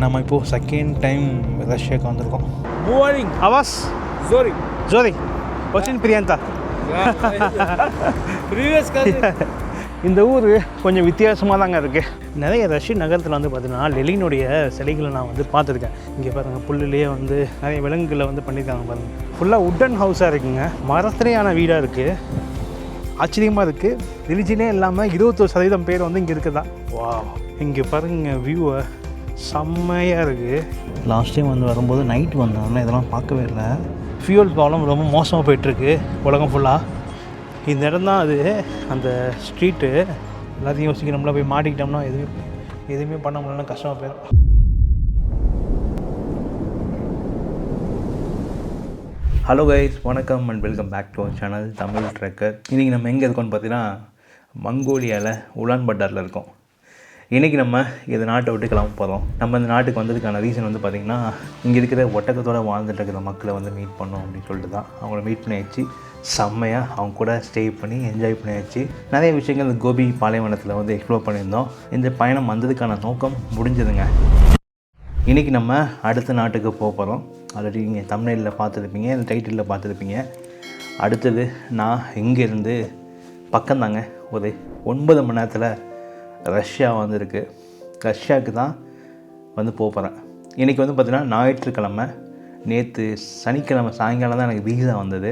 நம்ம இப்போது second time ரஷ்யாவுக்கு வந்திருக்கோம். Morning. Awas? Sorry. Zori. Очень приятно. Previous cousin. இந்த ஊர் கொஞ்சம் வித்தியாசமாக தாங்க இருக்குது. நிறைய ரஷ்ய நகரத்தில் வந்து பார்த்திங்கன்னா லெனினுடைய சிலைகளை நான் வந்து பார்த்துருக்கேன். இங்கே பாருங்கள், புல்லுலேயே வந்து நிறைய விலங்குகளை வந்து பண்ணியிருக்காங்க பாருங்கள். ஃபுல்லாக உட்டன் ஹவுஸாக இருக்குங்க, மரத்திலேயான வீடாக இருக்குது. ஆச்சரியமாக இருக்குது. ரிலிஜனே இல்லாமல் 21% பேர் வந்து இங்கே இருக்குதா. வா, இங்கே பாருங்கள் வியூவை, செம்மையாக இருக்குது. லாஸ்ட் டைம் வந்து வரும்போது நைட் வந்தோம்னா இதெல்லாம் பார்க்கவே இல்லை. ஃபியூல் ப்ராப்ளம் ரொம்ப மோசமாக போயிட்டுருக்கு உலகம் ஃபுல்லாக. இந்த இடம் தான் அது, அந்த ஸ்ட்ரீட்டு. எல்லாத்தையும் யோசிக்கிறோம்ல, போய் மாட்டிக்கிட்டோம்னா எதுவுமே பண்ண முடியலன்னா கஷ்டமாக போயிடும். ஹலோ கைஸ், வணக்கம் and welcome back to our channel Tamil trekker. இன்றைக்கி நம்ம எங்கே இருக்கோம்னு பார்த்தீங்கன்னா மங்கோலியாவில் உலான்பட்டாரில் இருக்கோம். இன்றைக்கி நம்ம இந்த நாட்டை விட்டு கிளம்ப போகிறோம். நம்ம இந்த நாட்டுக்கு வந்ததுக்கான ரீசன் வந்து பார்த்திங்கன்னா, இங்கே இருக்கிற ஒட்டகத்தோடு வாழ்ந்துட்டு இருக்கிற மக்களை வந்து மீட் பண்ணோம் அப்படின்னு சொல்லிட்டு தான். அவங்கள மீட் பண்ணியாச்சு, செம்மையாக அவங்க கூட ஸ்டே பண்ணி என்ஜாய் பண்ணியாச்சு. நிறைய விஷயங்கள் இந்த கோபி பாலைவனத்தில் வந்து எக்ஸ்ப்ளோர் பண்ணியிருந்தோம். இந்த பயணம் வந்ததுக்கான நோக்கம் முடிஞ்சதுங்க. இன்றைக்கி நம்ம அடுத்த நாட்டுக்கு போக போகிறோம். ஆல்ரெடி நீங்கள் தம்ப்நெயிலில் பார்த்துருப்பீங்க, இந்த டைட்டிலில் பார்த்துருப்பீங்க. அடுத்தது நான் இங்கேருந்து பக்கம்தாங்க, ஒரு 9 மணி நேரத்தில் ரஷ்யா வந்துருக்கு. ரஷ்யாவுக்கு தான் வந்து போகிறேன். இன்றைக்கி வந்து பார்த்திங்கன்னா ஞாயிற்றுக்கிழமை. நேற்று சனிக்கிழமை சாயங்காலம் தான் எனக்கு வீசா வந்தது.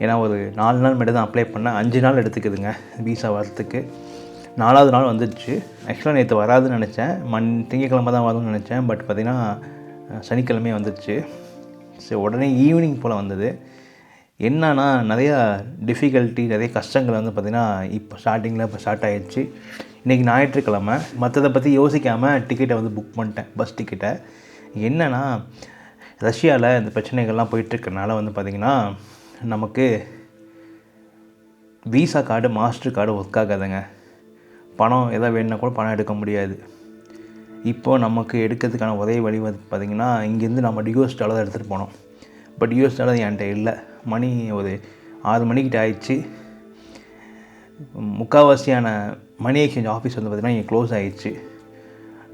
ஏன்னா ஒரு 4 நாள் மட்டும் தான் அப்ளை பண்ணேன். 5 நாள் எடுத்துக்குதுங்க வீசா வரத்துக்கு. 4வது நாள் வந்துடுச்சு. ஆக்சுவலாக நேற்று வராதுன்னு நினச்சேன், திங்கக்கிழமை தான் வரும்னு நினச்சேன். பட் பார்த்திங்கன்னா சனிக்கிழமையே வந்துடுச்சு. சரி, உடனே ஈவினிங் போல் வந்தது. என்னன்னா நிறையா டிஃபிகல்ட்டி, நிறைய கஷ்டங்கள் வந்து பார்த்திங்கன்னா இப்போ ஸ்டார்ட் ஆகிடுச்சு. இன்றைக்கி ஞாயிற்றுக்கிழமை. மற்றதை பற்றி யோசிக்காமல் டிக்கெட்டை வந்து புக் பண்ணிட்டேன், பஸ் டிக்கெட்டை. என்னென்னா ரஷ்யாவில் இந்த பிரச்சனைகள்லாம் போயிட்டுருக்கனால வந்து பார்த்திங்கன்னா நமக்கு visa card, master card work ஆகாதுங்க. பணம் எதாவது வேணுன்னா கூட பணம் எடுக்க முடியாது. இப்போது நமக்கு எடுக்கிறதுக்கான ஒரே வழி வந்து பார்த்திங்கன்னா, இங்கேருந்து நம்ம US டாலர் எடுத்துகிட்டு போனோம். பட் US டாலர் என்கிட்ட இல்லை. மணி ஒரு 6 மணிக்கிட்ட ஆயிடுச்சு. முக்கால்வாசியான மணி எக்ஸ்சேஞ்ச் ஆஃபீஸ் வந்து பார்த்திங்கன்னா இங்கே க்ளோஸ் ஆகிடுச்சு.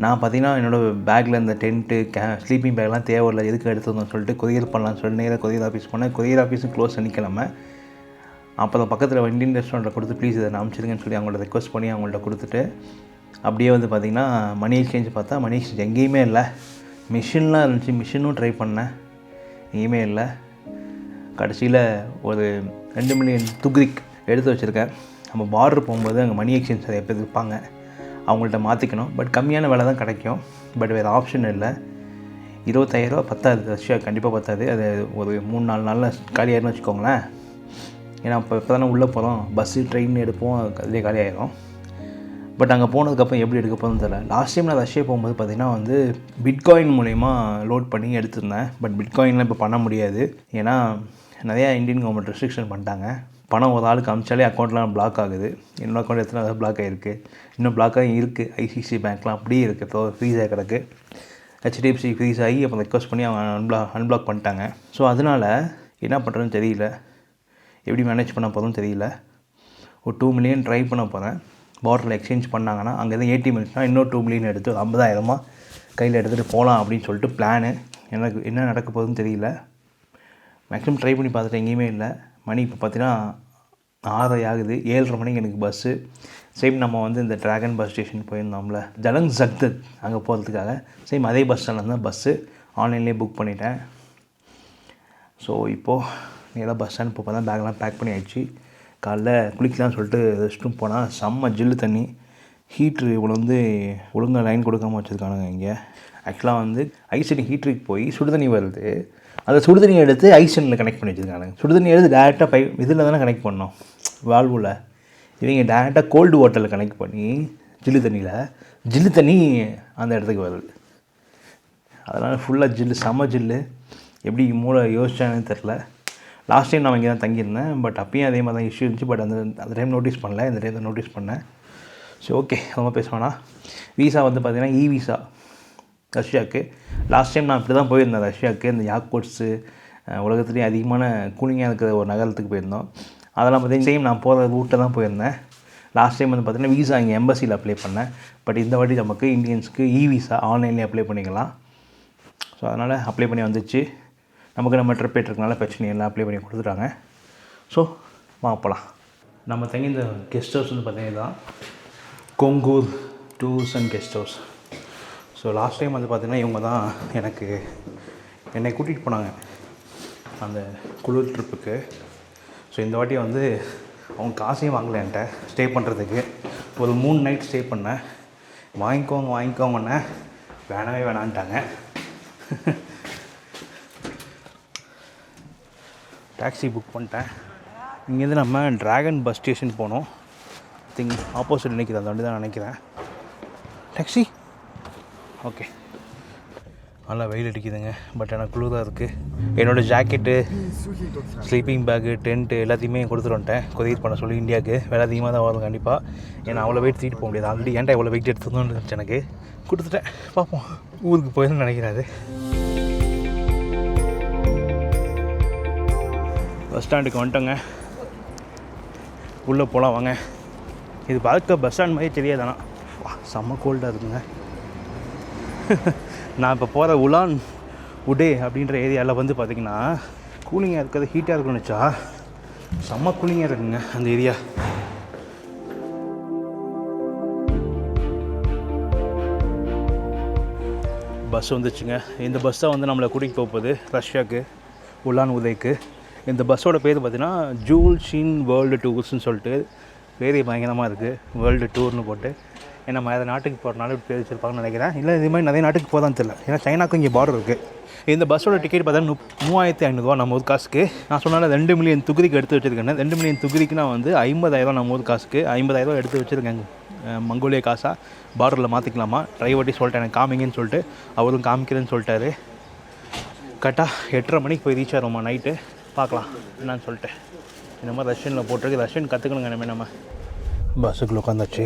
நான் பார்த்திங்கன்னா என்னோடய பேக்கில் இந்த டென்ட்டு, ஸ்லீப்பிங் பேக்லாம் தேவையில்லை, எதுக்கு எடுத்துருந்தோம்னு சொல்லிட்டு கொரியர் பண்ணலான்னு சொல்லிட்டு நேராக கொரியர் ஆஃபீஸ் போனேன். கொரியர் ஆஃபீஸும் க்ளோஸ் சனிக்கிழமை. அப்புறம் பக்கத்தில் இண்டியன் ரெஸ்டாரண்ட்டில் கொடுத்து ப்ளீஸ் இதை அனுப்பிச்சிருங்கன்னு சொல்லி அவங்கள்ட்ட ரெக்வஸ்ட் பண்ணி அவங்கள்ட்ட கொடுத்துட்டு அப்படியே வந்து பார்த்திங்கன்னா மணி எக்ஸ்சேஞ்ச் பார்த்தா மணி எக்ஸ்சேஞ்ச் எங்கேயுமே இல்லை. மிஷின்லாம் இருந்துச்சு, மிஷினும் ட்ரை பண்ணேன், எங்கேயுமே இல்லை. கடைசியில் ஒரு 2 மில்லியன் துக்ரிக் எடுத்து வச்சுருக்கேன். நம்ம பார்டர் போகும்போது அங்கே மணி எக்ஸ்சேஞ்ச் நிறைய பேர் இருப்பாங்க, அவங்கள்ட்ட மாற்றிக்கணும். பட் கம்மியான விலை தான் கிடைக்கும். பட் வேறு ஆப்ஷன் இல்லை. 25,000 ரூபா பத்தாது, ரஷ்யா கண்டிப்பாக பத்தாது. அது ஒரு 3-4 நாளில் காலியாயிருன்னு வச்சுக்கோங்களேன். ஏன்னா இப்போ தானே உள்ளே போகிறோம், பஸ்ஸு ட்ரெயின் எடுப்போம், அதிலே காலியாயிரும். பட் அங்கே போனதுக்கப்புறம் எப்படி எடுக்க போகிறதுன்னு தெரியல. லாஸ்ட் டைம் நான் ரஷ்யா போகும்போது பார்த்திங்கன்னா வந்து பிட்காயின் மூலயமா லோட் பண்ணி எடுத்திருந்தேன். பட் பிட்காயின்லாம் இப்போ பண்ண முடியாது. ஏன்னா நிறையா இந்தியன் கவர்மெண்ட் ரெஸ்ட்ரிக்ஷன் பண்ணிட்டாங்க. பணம் ஒரு ஆளுக்கு அமிச்சாலே அக்கௌண்ட்லாம் பிளாக் ஆகுது. என்னோடய அக்கௌண்ட் எத்தனை பிளாக் ஆகிருக்கு, இன்னும் பிளாக்காக இருக்குது. ICICI பேங்க்லாம் அப்படியே இருக்குது, இப்போ ஃப்ரீஸாக கிடக்கு. HDFC ஃப்ரீஸ் ஆகி அப்புறம் ரெக்வஸ்ட் பண்ணி அவங்க அன்பிளாக் பண்ணிட்டாங்க. ஸோ அதனால் என்ன பண்ணுறதுன்னு தெரியல, எப்படி மேனேஜ் பண்ண போகிறதுன்னு தெரியல. ஒரு 2 மில்லியன் ட்ரை பண்ண போகிறேன். பார்டரில் எக்ஸ்சேஞ்ச் பண்ணாங்கன்னா அங்கே எதுவும் ATM இருந்துச்சுன்னா இன்னும் 2 மில்லியன் எடுத்து 50,000 கையில் எடுத்துகிட்டு போகலாம் அப்படின்னு சொல்லிட்டு பிளானு. எனக்கு என்ன நடக்க போகுதுன்னு தெரியல. மேக்ஸிமம் ட்ரை பண்ணி பார்த்துட்டு எங்கேயுமே இல்லை. மணி இப்போ பார்த்தீங்கன்னா 6 ஆகுது. 7:30 மணிக்கு எனக்கு பஸ்ஸு. சேம் நம்ம வந்து இந்த ட்ராகன் பஸ் ஸ்டேஷன் போயிருந்தோம்ல, ஜலங் ஜக்தத், அங்கே போகிறதுக்காக சேம் அதே பஸ் ஸ்டாண்டில் தான் பஸ்ஸு ஆன்லைன்லேயே புக் பண்ணிட்டேன். ஸோ இப்போது நேராக பஸ் ஸ்டாண்ட் போக தான் பேக்லாம் பேக் பண்ணி ஆயிடுச்சு. காலைல குளிக்கலாம்னு சொல்லிட்டு ரெஸ்ட் ரூம் போனால் செம்ம ஜில்லு தண்ணி. ஹீட்ரு இவ்வளோ வந்து ஒழுங்காக லைன் கொடுக்காமல் வச்சுருக்கானுங்க இங்கே. ஆக்சுவலாக வந்து ஐஸ்டனி ஹீட்டருக்கு போய் சுடுதண்ணி வருது, அந்த சுடுதண்ணி எடுத்து ஐஸ்டனில் கனெக்ட் பண்ணி வச்சுருக்கானுங்க. சுடுதண்ணி எடுத்து டேரெக்டாக இதில் தானே கனெக்ட் பண்ணோம், வால்வில். இவங்க டேரெக்டாக கோல்டு வாட்டரில் கனெக்ட் பண்ணி ஜில்லு தண்ணி அந்த இடத்துக்கு வருது. அதனால் ஃபுல்லாக ஜில்லு, செம்ம ஜில்லு. எப்படி மூளை யோசிச்சானு தெரில. லாஸ்ட் டைம் நான் இங்கே தான் தங்கியிருந்தேன். பட் அப்பயும் அதே மாதிரி தான் இஷ்யூ இருந்துச்சு. பட் அந்த டைம் நோட்டீஸ் பண்ணல, இந்த டைம் தான் நோட்டீஸ் பண்ணேன். ஸோ ஓகே, ரொம்ப பேசுவேண்ணா. வீசா வந்து பார்த்திங்கன்னா வீசா ரஷ்யாவுக்கு. லாஸ்ட் டைம் நான் இப்படி தான் போயிருந்தேன் ரஷ்யாவுக்கு. இந்த யாக்கோட்ஸு, உலகத்துலேயே அதிகமான கூலிங்காக இருக்கிற ஒரு நகரத்துக்கு போயிருந்தோம். அதெல்லாம் பார்த்திங்கன்னா சேம் நான் போகிற ரூட்டில் தான் போயிருந்தேன். லாஸ்ட் டைம் வந்து பார்த்திங்கன்னா வீசா இங்கே எம்பசியில் அப்ளை பண்ணேன். பட் இந்த வாட்டி நமக்கு இந்தியன்ஸ்க்கு விசா ஆன்லைன்லேயே அப்ளை பண்ணிக்கலாம். ஸோ அதனால் அப்ளை பண்ணி வந்துச்சு. நமக்கு நம்ம ட்ரிப் போய்ட்டுருக்கனால பிரச்சனை எல்லாம் அப்ளை பண்ணி கொடுத்துட்டாங்க. ஸோ வாங்க போகலாம். நம்ம தங்கி இந்த கெஸ்ட் ஹவுஸ் வந்து பார்த்திங்கன்னா Kongoor tours and guest house. So last time வந்து பார்த்திங்கன்னா இவங்க தான் என்னை கூட்டிகிட்டு போனாங்க அந்த குளிர் ட்ரிப்புக்கு. ஸோ இந்த வாட்டி வந்து அவங்க காசையும் வாங்கலை என்கிட்ட ஸ்டே பண்ணுறதுக்கு. ஒரு 3 நைட் ஸ்டே பண்ணேன். வாங்கிக்கோங்கண்ணே வேணவே வேணான்ட்டாங்க. டாக்ஸி புக் பண்ணிட்டேன். இங்கேருந்து நம்ம ட்ராகன் பஸ் ஸ்டேஷன் போனோம். ஆப்போசிட் நினைக்கிறேன், அந்த வண்டி தான் நினைக்கிறேன். Taxi okay. நல்லா வெயில் அடிக்குதுங்க. பட் எனக்கு குளிராக இருக்குது. என்னோடய ஜாக்கெட்டு, ஸ்லீப்பிங் பேக்கு, டென்ட்டு எல்லாத்தையுமே கொடுத்துட்டு வந்துட்டேன் கொரியர் பண்ண சொல்லி. இந்தியாவுக்கு விலை அதிகமாக தான் வரும் கண்டிப்பாக. ஏன்னா அவ்வளோ வெயிட் தூக்கிட்டு போக முடியாது. ஆல்ரெடி ஏன்டா எவ்வளோ வெயிட் எடுத்துருந்தோன்னு இருந்துச்சு எனக்கு. கொடுத்துட்டேன். பார்ப்போம், ஊருக்கு போயிடுன்னு நினைக்கிறாரு. பஸ் ஸ்டாண்டுக்கு வந்துட்டோங்க. உள்ளே போகலாம் வாங்க. இது பார்க்க பஸ் ஸ்டாண்ட் மாதிரி தெரியாதானா? செம்ம கோல்டாக இருக்குங்க. நான் இப்போ போகிற உலான் உடே அப்படின்ற ஏரியாவில் வந்து பார்த்திங்கன்னா கூலிங்காக இருக்கிறது, ஹீட்டாக இருக்குன்னு வச்சா செம்ம கூலிங்காக இருக்குங்க அந்த ஏரியா. பஸ் வந்துச்சுங்க. இந்த பஸ் தான் வந்து நம்மளை கூட்டிகிட்டு போகுது ரஷ்யாவுக்கு, உலான் உதேக்கு. இந்த பஸ்ஸோட பேர் பார்த்திங்கன்னா ஜூல்ஷின் வேர்ல்டு டூர்ஸ்ன்னு சொல்லிட்டு பேர் பயங்கரமாக இருக்குது. வேர்ல்டு டூர்னு போட்டு. ஏன்னா வேறு நாட்டுக்கு போகிறனால பேர் வச்சுருப்பாங்கன்னு நினைக்கிறேன். இல்லை இது மாதிரி நிறைய நாட்டுக்கு போதான் தெரியல. ஏன்னா சைனாக்கும் இங்கே பார்டர் இருக்குது. இந்த பஸ்ஸோட டிக்கெட் பார்த்தா 3500 நம்ம ஊர் காசுக்கு. நான் சொன்னால 2 மில்லியன் துகுதிக்கு எடுத்து வச்சுருக்கேன். 2 மில்லியன் துகுதிக்கு நான் வந்து 50,000 நம்ம ஊர் காசுக்கு 50,000 எடுத்து வச்சுருக்கேன். மங்கோலிய காசாக பார்டரில் மாற்றிக்கலாமா? டிரைவர்ட்டி சொல்லிட்டேன் எனக்கு காமிங்கன்னு சொல்லிட்டு. அவரும் காமிக்கிறேன்னு சொல்லிட்டாரு. கரெக்டாக 8:30 மணிக்கு போய் ரீச் ஆகிறோமா நைட்டு. பார்க்கலாம் என்னான்னு சொல்லிட்டு. இந்த மாதிரி ரஷ்யனில் போட்டிருக்கு. ரஷ்யன் கற்றுக்கணுங்க இனிமேல் நம்ம. பஸ்ஸுக்குள்ளே உட்காந்தாச்சு.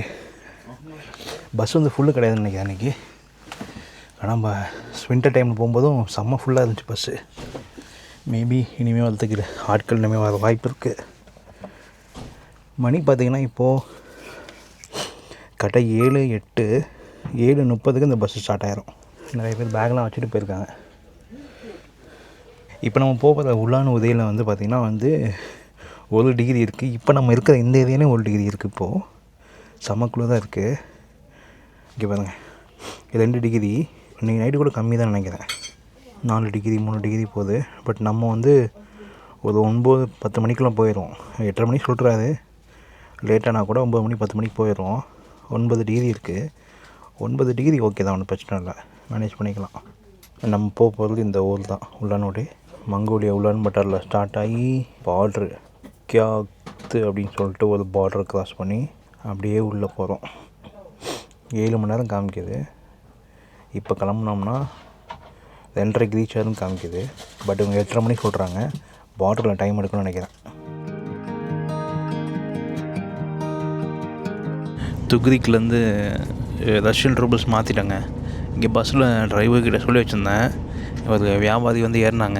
பஸ் வந்து ஃபுல்லு கிடையாதுன்னு நினைக்கிறேன் அன்றைக்கி. ஆனால் நம்ம வின்டர் டைமில் போகும்போதும் செம்ம ஃபுல்லாக இருந்துச்சு பஸ்ஸு. மேபி இனிமேல் வரத்துக்கு ஆட்கள் இனிமேல் வர வாய்ப்பு இருக்குது. மணி பார்த்திங்கன்னா இப்போது கரெக்டாக 7:30க்கு இந்த பஸ்ஸு ஸ்டார்ட் ஆகிரும். நிறைய பேர் பேக்லாம் வச்சுட்டு போயிருக்காங்க. இப்போ நம்ம போகிற உலான் உதயில் வந்து பார்த்திங்கன்னா வந்து 1 டிகிரி இருக்குது. இப்போ நம்ம இருக்கிற இந்த ஏரியாலே 1 டிகிரி இருக்குது. இப்போது செம்மக்குள்ளே தான் இருக்குது. இங்கே பாருங்க, 2 டிகிரி. இன்றைக்கி நைட்டு கூட கம்மி தான் நினைக்கிறேன். 4 டிகிரி 3 டிகிரி போகுது. பட் நம்ம வந்து ஒரு 9-10 மணிக்கெலாம் போயிடுவோம். 8:30 மணிக்கு சொல்கிறாரு. லேட்டானா கூட 9 மணி 10 மணிக்கு போயிடுவோம். 9 டிகிரி இருக்குது. 9 டிகிரி ஓகே தான், ஒன்றும் பிரச்சனை இல்லை, மேனேஜ் பண்ணிக்கலாம். நம்ம போகிறது இந்த ஊர் தான், உலானோடே. மங்கோலியா உலான் பட்டாரில் ஸ்டார்ட் ஆகி பார்ட்ரு கியாத்து அப்படின்னு சொல்லிட்டு ஒரு பார்டர் க்ராஸ் பண்ணி அப்படியே உள்ளே போகிறோம். 7 மணி நேரம் காமிக்குது. இப்போ கிளம்புனோம்னா 2:30க்கு ரீச் ஆகுதுன்னு காமிக்குது. பட் இவங்க 8:30 மணிக்கு சொல்கிறாங்க. பார்டரில் டைம் எடுக்கணும்னு நினைக்கிறேன். துக்ரிக்லேருந்து ரஷ்யன் ரூபிள்ஸ் மாற்றிட்டாங்க. இங்கே பஸ்ஸில் டிரைவர்கிட்ட சொல்லி வச்சுருந்தேன். ஒரு வியாபாரி வந்து ஏறினாங்க.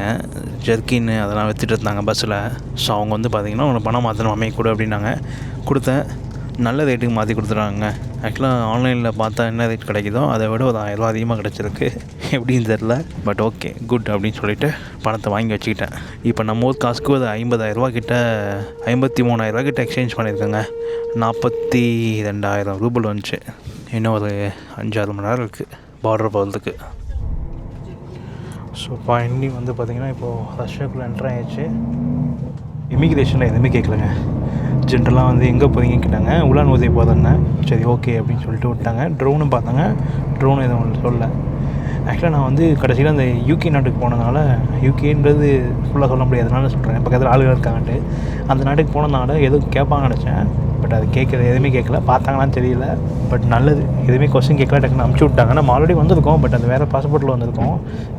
ஜெர்கின்னு அதெல்லாம் விற்றுட்டு இருந்தாங்க பஸ்ஸில். ஸோ அவங்க வந்து பார்த்திங்கன்னா உனக்கு பணம் மாற்றணும் அம்மையை கூட அப்படின்னாங்க. கொடுத்தேன். நல்ல ரேட்டுக்கு மாற்றி கொடுத்துட்டாங்க. ஆக்சுவலாக ஆன்லைனில் பார்த்தா என்ன ரேட் கிடைக்குதோ அதை விட ஒரு 1000 அதிகமாக கிடச்சிருக்கு. எப்படின்னு தெரில. பட் ஓகே குட் அப்படின்னு சொல்லிவிட்டு பணத்தை வாங்கி வச்சுக்கிட்டேன். இப்போ நம்ம ஊர் காசுக்கு ஒரு 50,000 கிட்ட 53,000 கிட்ட எக்ஸ்சேஞ்ச் பண்ணியிருக்கேங்க. 42,000 ரூபல் வந்துச்சு. இன்னும் ஒரு 5-6 மணி நேரம் இருக்குது பார்டர் போகிறதுக்கு. ஸோ ஃபைனலி வந்து பார்த்திங்கன்னா இப்போது ரஷ்யாவுக்குள்ளே என்ட்ரு ஆகிடுச்சு. இமிக்ரேஷனில் எதுவுமே கேட்கலங்க. ஜென்ரலாக வந்து எங்கே போகிறீங்கன்னு கேட்டாங்க. உலான் உதவி போதேன்னேன். சரி ஓகே அப்படின்னு சொல்லிட்டு விட்டாங்க. ட்ரோனும் பார்த்தாங்க. ட்ரோனும் எதுவும் ஒன்று சொல்லலை. ஆக்சுவலாக நான் வந்து கடைசியில் அந்த யூகே நாட்டுக்கு போனதுனால, யூகேன்றது ஃபுல்லாக சொல்ல முடியாதுனால சொல்கிறேன், பக்கத்தில் ஆளுகள் இருக்காங்கன்ட்டு. அந்த நாட்டுக்கு போனதுனால எதுவும் கேட்பாங்கன்னு நினச்சேன். பட் அது கேட்குறது எதுவுமே கேட்கல. பார்த்தாங்களான்னு தெரியல. பட் நல்லது, எதுவுமே கொஸ்டின் கேட்கல, டக்குன்னு அமுச்சு விட்டாங்க. நம்ம ஆல்ரெடி வந்திருக்கோம். பட் அது வேறு பாஸ்போர்ட்டில் வந்திருக்கோம்,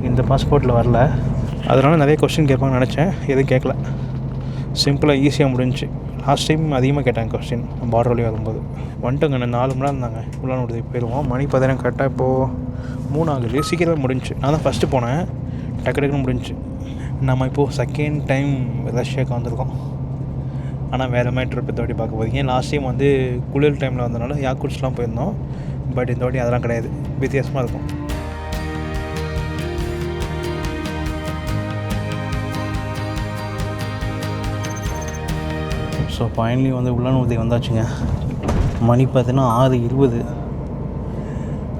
இந்த பாஸ்போர்ட்டில் வரல. அதனால் நிறைய கொஸ்டின் கேட்பாங்கன்னு நினச்சேன். எதுவும் கேட்கல. சிம்பிளாக ஈஸியாக முடிஞ்சிச்சு. லாஸ்ட் டைம் அதிகமாக கேட்டாங்க கொஸ்டின் பார்டர் வழி வரும்போது. வந்துட்டுங்க, 4 மணி நேரம் இருந்தாங்க. உலான் உதவி போயிடுவோம். மணி 10 கரெக்டாக இப்போது 3 ஆகுது. சீக்கிரமாக முடிஞ்சிச்சு. நான் தான் ஃபஸ்ட்டு போனேன். டக்கு டக்குன்னு முடிஞ்சிச்சு. நம்ம இப்போது செகண்ட் டைம் ரஷ்யாவுக்கு வந்திருக்கோம். ஆனால் வேறு மாதிரி ட்ரிப் இந்த வாட்டி பார்க்க போகிறீங்க. லாஸ்ட் டைம் வந்து குளிர் டைமில் வந்தனால யாக்குட்ஸ்லாம் போயிருந்தோம். பட் இந்த வாட்டி அதெல்லாம் கிடையாது, வித்தியாசமாக இருக்கும். ஸோ ஃபைனலி வந்து உள்ளானூர்தி வந்தாச்சுங்க. மணி பார்த்தீங்கன்னா 6:20.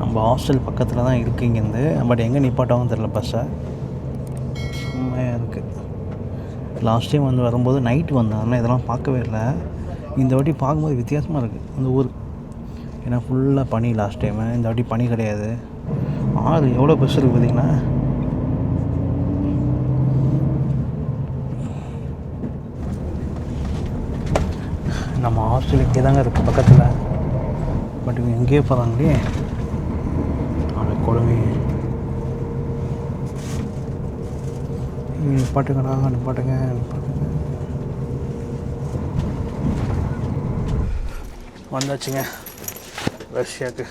நம்ம ஹாஸ்டல் பக்கத்தில் தான் இருக்குது இங்கேருந்து. பட் எங்கே நிப்பாட்டாவும் தெரில பஸ்ஸை. செம்மையாக இருக்குது. லாஸ்ட் டைம் வந்து வரும்போது நைட்டு வந்தேன், அதனால் இதெல்லாம் பார்க்கவே இல்லை. இந்த வாட்டி பார்க்கும்போது வித்தியாசமாக இருக்குது இந்த ஊர். ஏன்னா ஃபுல்லாக பனி லாஸ்ட் டைமு, இந்த வாட்டி பனி கிடையாது. எவ்வளோ பஸ் இருக்குது பார்த்திங்கன்னா. நம்ம ஹாஸ்டலுக்கே தாங்க இருக்குது பக்கத்தில். பட் இவங்க எங்கேயே போகிறாங்களே அந்த கொடுமை. நிப்பாட்டுங்கண்ணா, நிப்பாட்டுங்க. வந்தாச்சுங்க ரஷ்யாவுக்கு.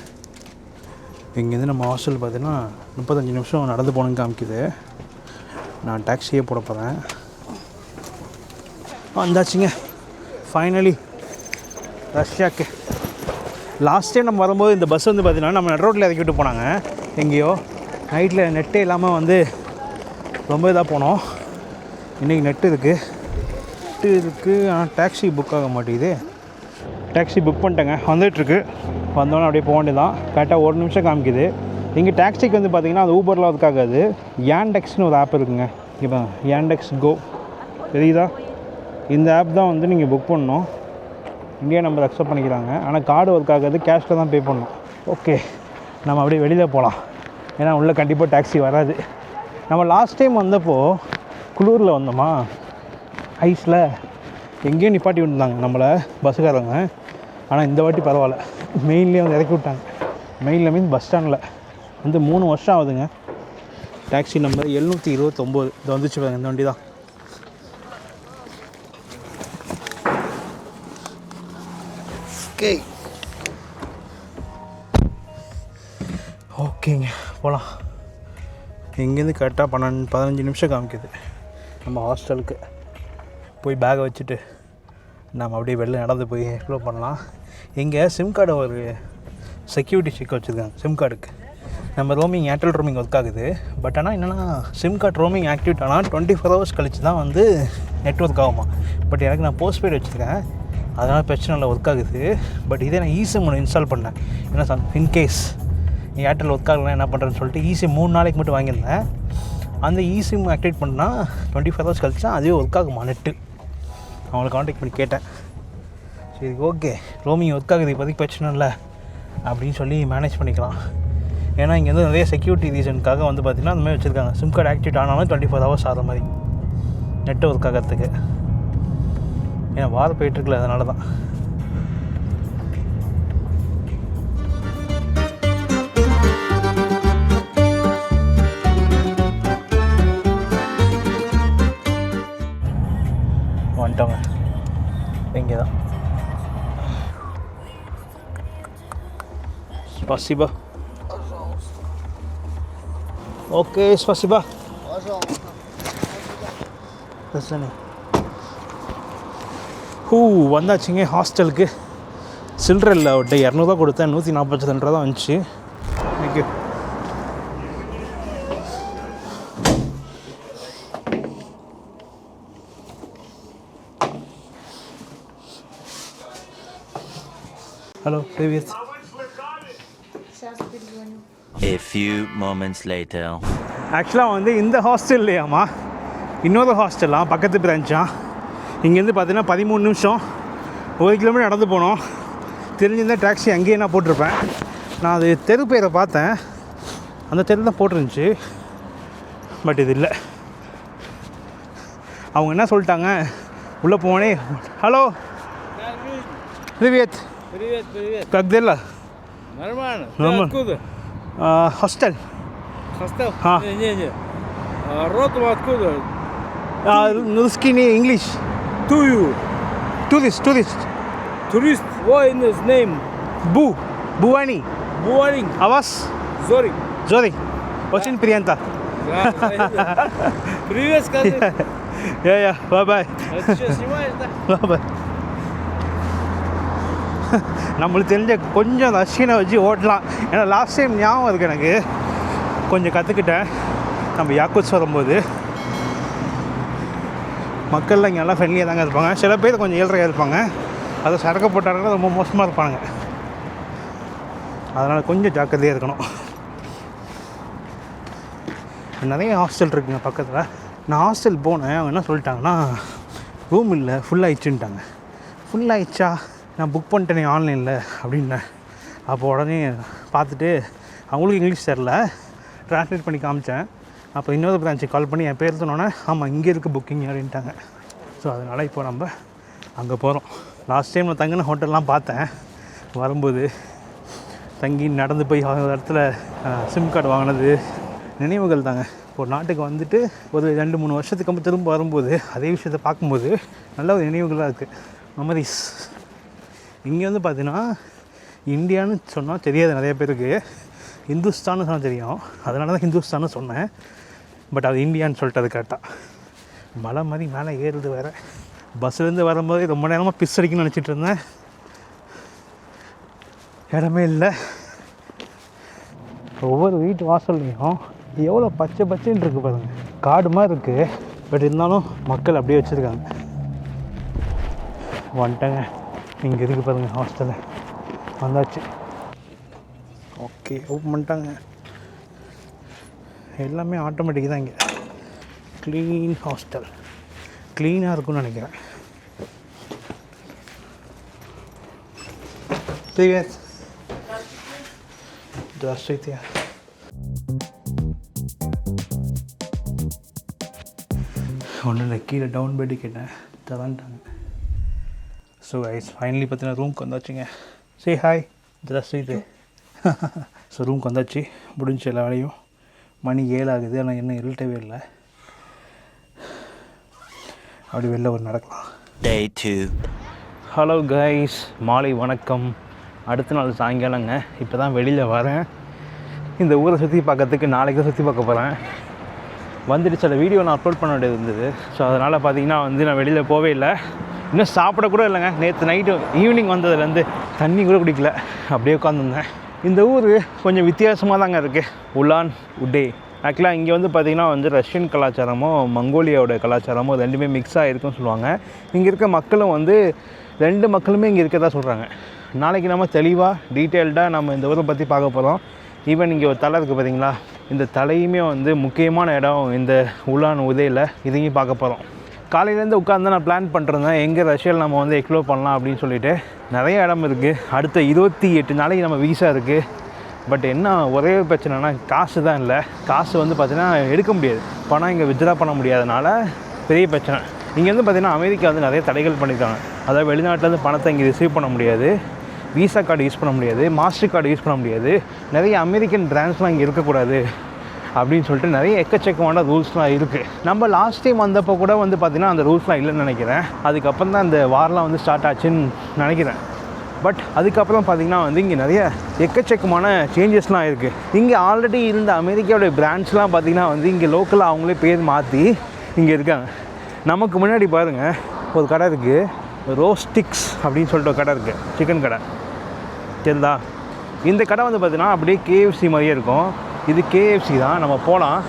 இங்கேருந்து நம்ம ஹாஸ்டல் பார்த்தீங்கன்னா 35 நிமிஷம் நடந்து போகணுன்னு காமிக்குது. நான் டாக்ஸியே போட போகிறேன். வந்தாச்சுங்க ஃபைனலி ரஷ்யாவுக்கு. லாஸ்ட் டைம் நம்ம வரும்போது இந்த பஸ் வந்து பார்த்திங்கன்னா நம்ம நட் ரோட்டில் இறக்கி விட்டு போனாங்க. எங்கேயோ நைட்டில் நெட்டே இல்லாமல் வந்து ரொம்ப இதாக போனோம். இன்றைக்கி நெட்டு இருக்குது. ஆனால் டாக்ஸி புக் ஆக மாட்டேங்குது. டாக்ஸி புக் பண்ணிட்டேங்க, வந்துட்டுருக்கு. வந்தோன்னே அப்படியே போக வேண்டியதான். கரெக்டாக 1 நிமிஷம் காமிக்குது. இங்கே டாக்ஸிக்கு வந்து பார்த்திங்கன்னா அது ஊபரில் அதுக்காகாது. யாண்டெக்ஸ்னு ஒரு ஆப் இருக்குங்க. இப்போ யாண்டெக்ஸ் கோ தெரியுதா? இந்த ஆப் தான் வந்து நீங்கள் புக் பண்ணணும். இந்தியா நம்பர் அக்செப்ட் பண்ணிக்கிறாங்க. ஆனால் கார்டு ஒர்க் ஆகாது, கேஷில் தான் பே பண்ணணும். ஓகே, நம்ம அப்படியே வெளியில் போகலாம். ஏன்னா உள்ளே கண்டிப்பாக டாக்ஸி வராது. நம்ம லாஸ்ட் டைம் வந்தப்போ குளூரில் வந்தோமா, ஐஸில் எங்கேயும் நிப்பாட்டி விட்டுருந்தாங்க நம்மளை பஸ்ஸுக்காரங்க. ஆனால் இந்த வாட்டி பரவாயில்ல, மெயின்லேயே வந்து இறக்கி விட்டாங்க. மெயினில் மீன்ஸ் பஸ் ஸ்டாண்டில் வந்து 3 வருஷம் ஆகுதுங்க. Taxi number 729. இது வந்துச்சு பாருங்க, இந்த வண்டி தான். ஓகேங்க போகலாம். இங்கேருந்து கரெக்டாக 15 நிமிஷம் காமிக்குது நம்ம ஹாஸ்டலுக்கு. போய் பேக்கை வச்சுட்டு நம்ம அப்படியே வெளில நடந்து போய் எக்ஸ்ப்ளோர் பண்ணலாம். இங்கே சிம் கார்டை ஒரு செக்யூரிட்டி செக் வச்சுருக்காங்க சிம் கார்டுக்கு. நம்ம ரோமிங் ஏர்டெல் ரோமிங் ஒர்க் ஆகுது. பட் ஆனால் என்னென்னா சிம் கார்டு ரோமிங் ஆக்டிவேட் ஆனால் 24 ஹவர்ஸ் கழிச்சு தான் வந்து நெட்ஒர்க் ஆகுமா. பட் எனக்கு நான் போஸ்ட்பெய்ட் வச்சுருக்கேன், அதனால் பிரச்சனை இல்லை, ஒர்க் ஆகுது. பட் இதே நான் eSIM ஒன்று இன்ஸ்டால் பண்ணேன். ஏன்னா இன்கேஸ் ஏர்டெல் ஒர்க் ஆகலாம் என்ன பண்ணுறேன்னு சொல்லிட்டு eSIM 3 நாளைக்கு மட்டும் வாங்கியிருந்தேன். அந்த eSIM ஆக்டிவேட் பண்ணால் 24 ஹவர்ஸ் கழிச்சா அதுவே ஒர்க் ஆகுமா நெட்டு. அவங்களை காண்டாக்ட் பண்ணி கேட்டேன். சரி ஓகே, ரோமிங் ஒர்க் ஆகுது, இப்போதைக்கு பிரச்சனை இல்லை அப்படின்னு சொல்லி மேனேஜ் பண்ணிக்கலாம். ஏன்னா இங்கே வந்து நிறைய செக்யூரிட்டி ரீசனுக்காக வந்து பார்த்திங்கன்னா அந்த மாதிரி வச்சுருக்காங்க. சிம் கார்டு ஆக்டிவேட் ஆனாலும் 24 ஹவர்ஸ் ஆகிற மாதிரி நெட்டு ஒர்க் ஆகிறதுக்கு. ஏன்னா வாரம் போயிட்டுருக்குல, அதனால தான். வந்துட்டோங்க, இங்கே தான். Спасибо. Окей, спасибо. பிரச்சனை. வந்தாச்சுங்க ஹாஸ்டலுக்கு. சில்லற இல்லை, அவட்ட 200 ரூபா கொடுத்தேன், 142 ரூபா தான் வந்துச்சு. Thank you. Hello, привет. A few moments later. ஆக்சுவலாக வந்து இந்த ஹாஸ்டல் இல்லையாம்மா, இன்னொரு ஹாஸ்டல்லாம் பக்கத்து பிரான்ச்சான். இங்கேருந்து பார்த்தீங்கன்னா 13 நிமிஷம், 1 கிலோமீட்டர் நடந்து போனோம். தெரிஞ்சிருந்தால் டாக்ஸி அங்கேயே நான் போட்டிருப்பேன். நான் அது தெரு பேரை பார்த்தேன், அந்த தெரு தான் போட்டிருந்துச்சு. பட் இது இல்லை. அவங்க என்ன சொல்லிட்டாங்க, உள்ளே போனே. Hello, привет. Привет, привет. Как дела? Нормально. Нормально. Ты откуда? Хостел. Хостел? А. Не. Родом откуда? Русский не English. Тую. Tourist. Турист. What is his name? Буани. Буаринг. А вас? Зорик. Зори. Очень приятно. Привет, скажи. Я. Bye-bye. А ты что, снимаешь, да? Bye-bye. நம்மளுக்கு தெரிஞ்ச கொஞ்சம் ரஷ்யனை வச்சு ஓட்டலாம். ஏன்னா லாஸ்ட் டைம் ஞாபகம் இருக்குது எனக்கு, கொஞ்சம் கற்றுக்கிட்டேன். நம்ம யாக்குட்ஸ் வரும்போது மக்கள்லாம் இங்கே நல்லா ஃப்ரெண்ட்லியாக தாங்க இருப்பாங்க. சில பேர் கொஞ்சம் ஏழ்றையாக இருப்பாங்க, அதை சரக்கு போட்டாங்கன்னா ரொம்ப மோசமாக இருப்பாங்க. அதனால் கொஞ்சம் ஜாக்கிரதையாக இருக்கணும். நிறைய ஹாஸ்டல் இருக்குங்க பக்கத்தில். நான் ஹாஸ்டல் போனேன், அவங்க என்ன சொல்லிட்டாங்கன்னா ரூம் இல்லை, ஃபுல் ஆயிடுச்சுன்ட்டாங்க. ஃபுல் ஆயிடுச்சா, நான் புக் பண்ணிட்டேனே ஆன்லைனில் அப்படின்னேன். அப்போ உடனே பார்த்துட்டு அவங்களுக்கு இங்கிலீஷ் தெரில, ட்ரான்ஸ்லேட் பண்ணி காமிச்சேன். அப்போ இன்னொரு பிரான்ச்சுக்கு கால் பண்ணி என் பேர் சொன்னோன்னே ஆமாம் இங்கே இருக்குது புக்கிங் அப்படின்ட்டாங்க. ஸோ அதனால் இப்போ நம்ம அங்கே போகிறோம். லாஸ்ட் டைம் நான் தங்கின ஹோட்டல்லாம் பார்த்தேன். வரும்போது தங்கி நடந்து போய் ஒரு இடத்துல சிம் கார்டு வாங்கினது நினைவுகள் தாங்க. ஒரு நாட்டுக்கு வந்துட்டு ஒரு 2-3 வருஷத்துக்கு அப்புறம் திரும்ப வரும்போது அதே விஷயத்தை பார்க்கும்போது நல்ல ஒரு நினைவுகளாக இருக்குது, மெமரிஸ். இங்கே வந்து பார்த்தீங்கன்னா இந்தியான்னு சொன்னால் தெரியாது நிறைய பேருக்கு, இந்துஸ்தான்னு சொன்னால் தெரியும். அதனால தான் ஹிந்துஸ்தான்னு சொன்னேன். பட் அது இந்தியான்னு சொல்லிட்டு அது கரெக்டாக. மலை மாதிரி மேலே ஏறுது வேறு. பஸ்ஸுலேருந்து வரும்போது ரொம்ப நேரமாக பிஸ் அடிக்கணும்னு நினச்சிட்டு இருந்தேன், இடமே இல்லை. ஒவ்வொரு வீட்டு வாசல்லையும் எவ்வளோ பச்சை பச்சைன்னு இருக்குது பாருங்கள், காடு மாதிரி இருக்குது. பட் இருந்தாலும் மக்கள் அப்படியே வச்சுருக்காங்க. வந்துட்டேங்க, இங்கே இருக்குது பாருங்கள் ஹாஸ்டலு, வந்தாச்சு. ஓகே, ஓப்பன் பண்ணிட்டாங்க. எல்லாமே ஆட்டோமேட்டிக் தான். இங்கே க்ளீன் ஹாஸ்டல், க்ளீனாக இருக்கும்னு நினைக்கிறேன். Привет. Здравствуйте. ஒன்றும் இல்லை, கீழே டவுன் பெட்டு கேட்டேன், தரான்ட்டாங்க. ஸோ ஐஸ் ஃபைனலி பார்த்தீங்கன்னா ரூம்க்கு வந்தாச்சுங்க. Say hi, Здравствуйте. ஸோ ரூம்க்கு வந்தாச்சு, முடிஞ்ச எல்லா வேலையும். மணி 7 ஆகுது, ஆனால் இன்னும் இருட்டவே இல்லை. அப்படி வெளில ஒரு நடக்கலாம். Day 2. ஹலோ கைஸ், மாலை வணக்கம். அடுத்த நாள் சாயங்காலங்க. இப்போ தான் வெளியில் வரேன். இந்த ஊரை சுற்றி பார்க்கறதுக்கு நாளைக்கு தான் சுற்றி பார்க்க போகிறேன். வந்துட்டு சில வீடியோ நான் அப்லோட் பண்ண வேண்டியது இருந்தது. ஸோ அதனால் பார்த்திங்கன்னா நான் வெளியில் போவே இல்லை. இன்னும் சாப்பிடக்கூட இல்லைங்க. நேற்று நைட்டு ஈவினிங் வந்ததுலேருந்து தண்ணி கூட குடிக்கல, அப்படியே உட்காந்துருந்தேன். இந்த ஊர் கொஞ்சம் வித்தியாசமாக தாங்க இருக்குது, உலான் உடே. ஆக்சுவலாக இங்கே வந்து பார்த்திங்கன்னா ரஷ்யன் கலாச்சாரமும் மங்கோலியாவோட கலாச்சாரமும் ரெண்டுமே மிக்ஸ் ஆகிருக்குன்னு சொல்லுவாங்க. இங்கே இருக்க மக்களும் 2 மக்களுமே இங்கே இருக்கதா சொல்கிறாங்க. நாளைக்கு நம்ம தெளிவாக டீட்டெயில்டாக நம்ம இந்த ஊரை பற்றி பார்க்க போகிறோம். ஈவன் இங்கே ஒரு தலை இருக்குது பார்த்தீங்களா, இந்த தலையுமே முக்கியமான இடம் இந்த உலான் உதேயில். இதையும் பார்க்க போகிறோம். காலையிலேருந்து உட்காந்து நான் பிளான் பண்ணிருந்தேன் எங்கே ரஷ்யாவில் நம்ம எக்ஸ்ப்ளோர் பண்ணலாம் அப்படின்னு சொல்லிட்டு. நிறைய இடம் இருக்குது. அடுத்த 28 நாளைக்கு நம்ம வீசா இருக்குது. பட் என்ன ஒரே பிரச்சனைனா காசு தான் இல்லை. காசு பார்த்திங்கன்னா எடுக்க முடியாது, பணம் இங்கே வித்ட்ரா பண்ண முடியாதனால பெரிய பிரச்சனை. இங்கே பார்த்திங்கன்னா அமெரிக்கா நிறைய தடைகள் பண்ணியிருக்காங்க. அதாவது வெளிநாட்டிலேருந்து பணத்தை இங்கே ரிசீவ் பண்ண முடியாது, விசா கார்டு யூஸ் பண்ண முடியாது, மாஸ்டர் கார்டு யூஸ் பண்ண முடியாது, நிறைய அமெரிக்கன் பிராண்ட்ஸ்லாம் இங்கே இருக்கக்கூடாது அப்படின்னு சொல்லிட்டு நிறைய எக்கச்சக்கமான ரூல்ஸ்லாம் இருக்குது. நம்ம லாஸ்ட் டைம் வந்தப்போ கூட பார்த்திங்கன்னா அந்த ரூல்ஸ்லாம் இல்லைன்னு நினைக்கிறேன். அதுக்கப்புறம் தான் அந்த வார்லாம் ஸ்டார்ட் ஆச்சுன்னு நினைக்கிறேன். பட் அதுக்கப்புறம் பார்த்திங்கன்னா இங்கே நிறைய எக்கச்சக்கமான சேஞ்சஸ்லாம் இருக்குது. இங்கே ஆல்ரெடி இருந்த அமெரிக்காவோடைய பிராண்ட்ஸ்லாம் பார்த்திங்கன்னா இங்கே லோக்கலாக அவங்களே பேர் மாற்றி இங்கே இருக்காங்க. நமக்கு முன்னாடி பாருங்கள் ஒரு கடை இருக்குது, ரோஸ்டிக்ஸ் அப்படின்னு சொல்லிட்டு ஒரு கடை இருக்குது, சிக்கன் கடை தெரியுதா. இந்த கடை பார்த்திங்கன்னா அப்படியே KFC மாதிரியே இருக்கும். இது KFC தான், நம்ம போகலாம்.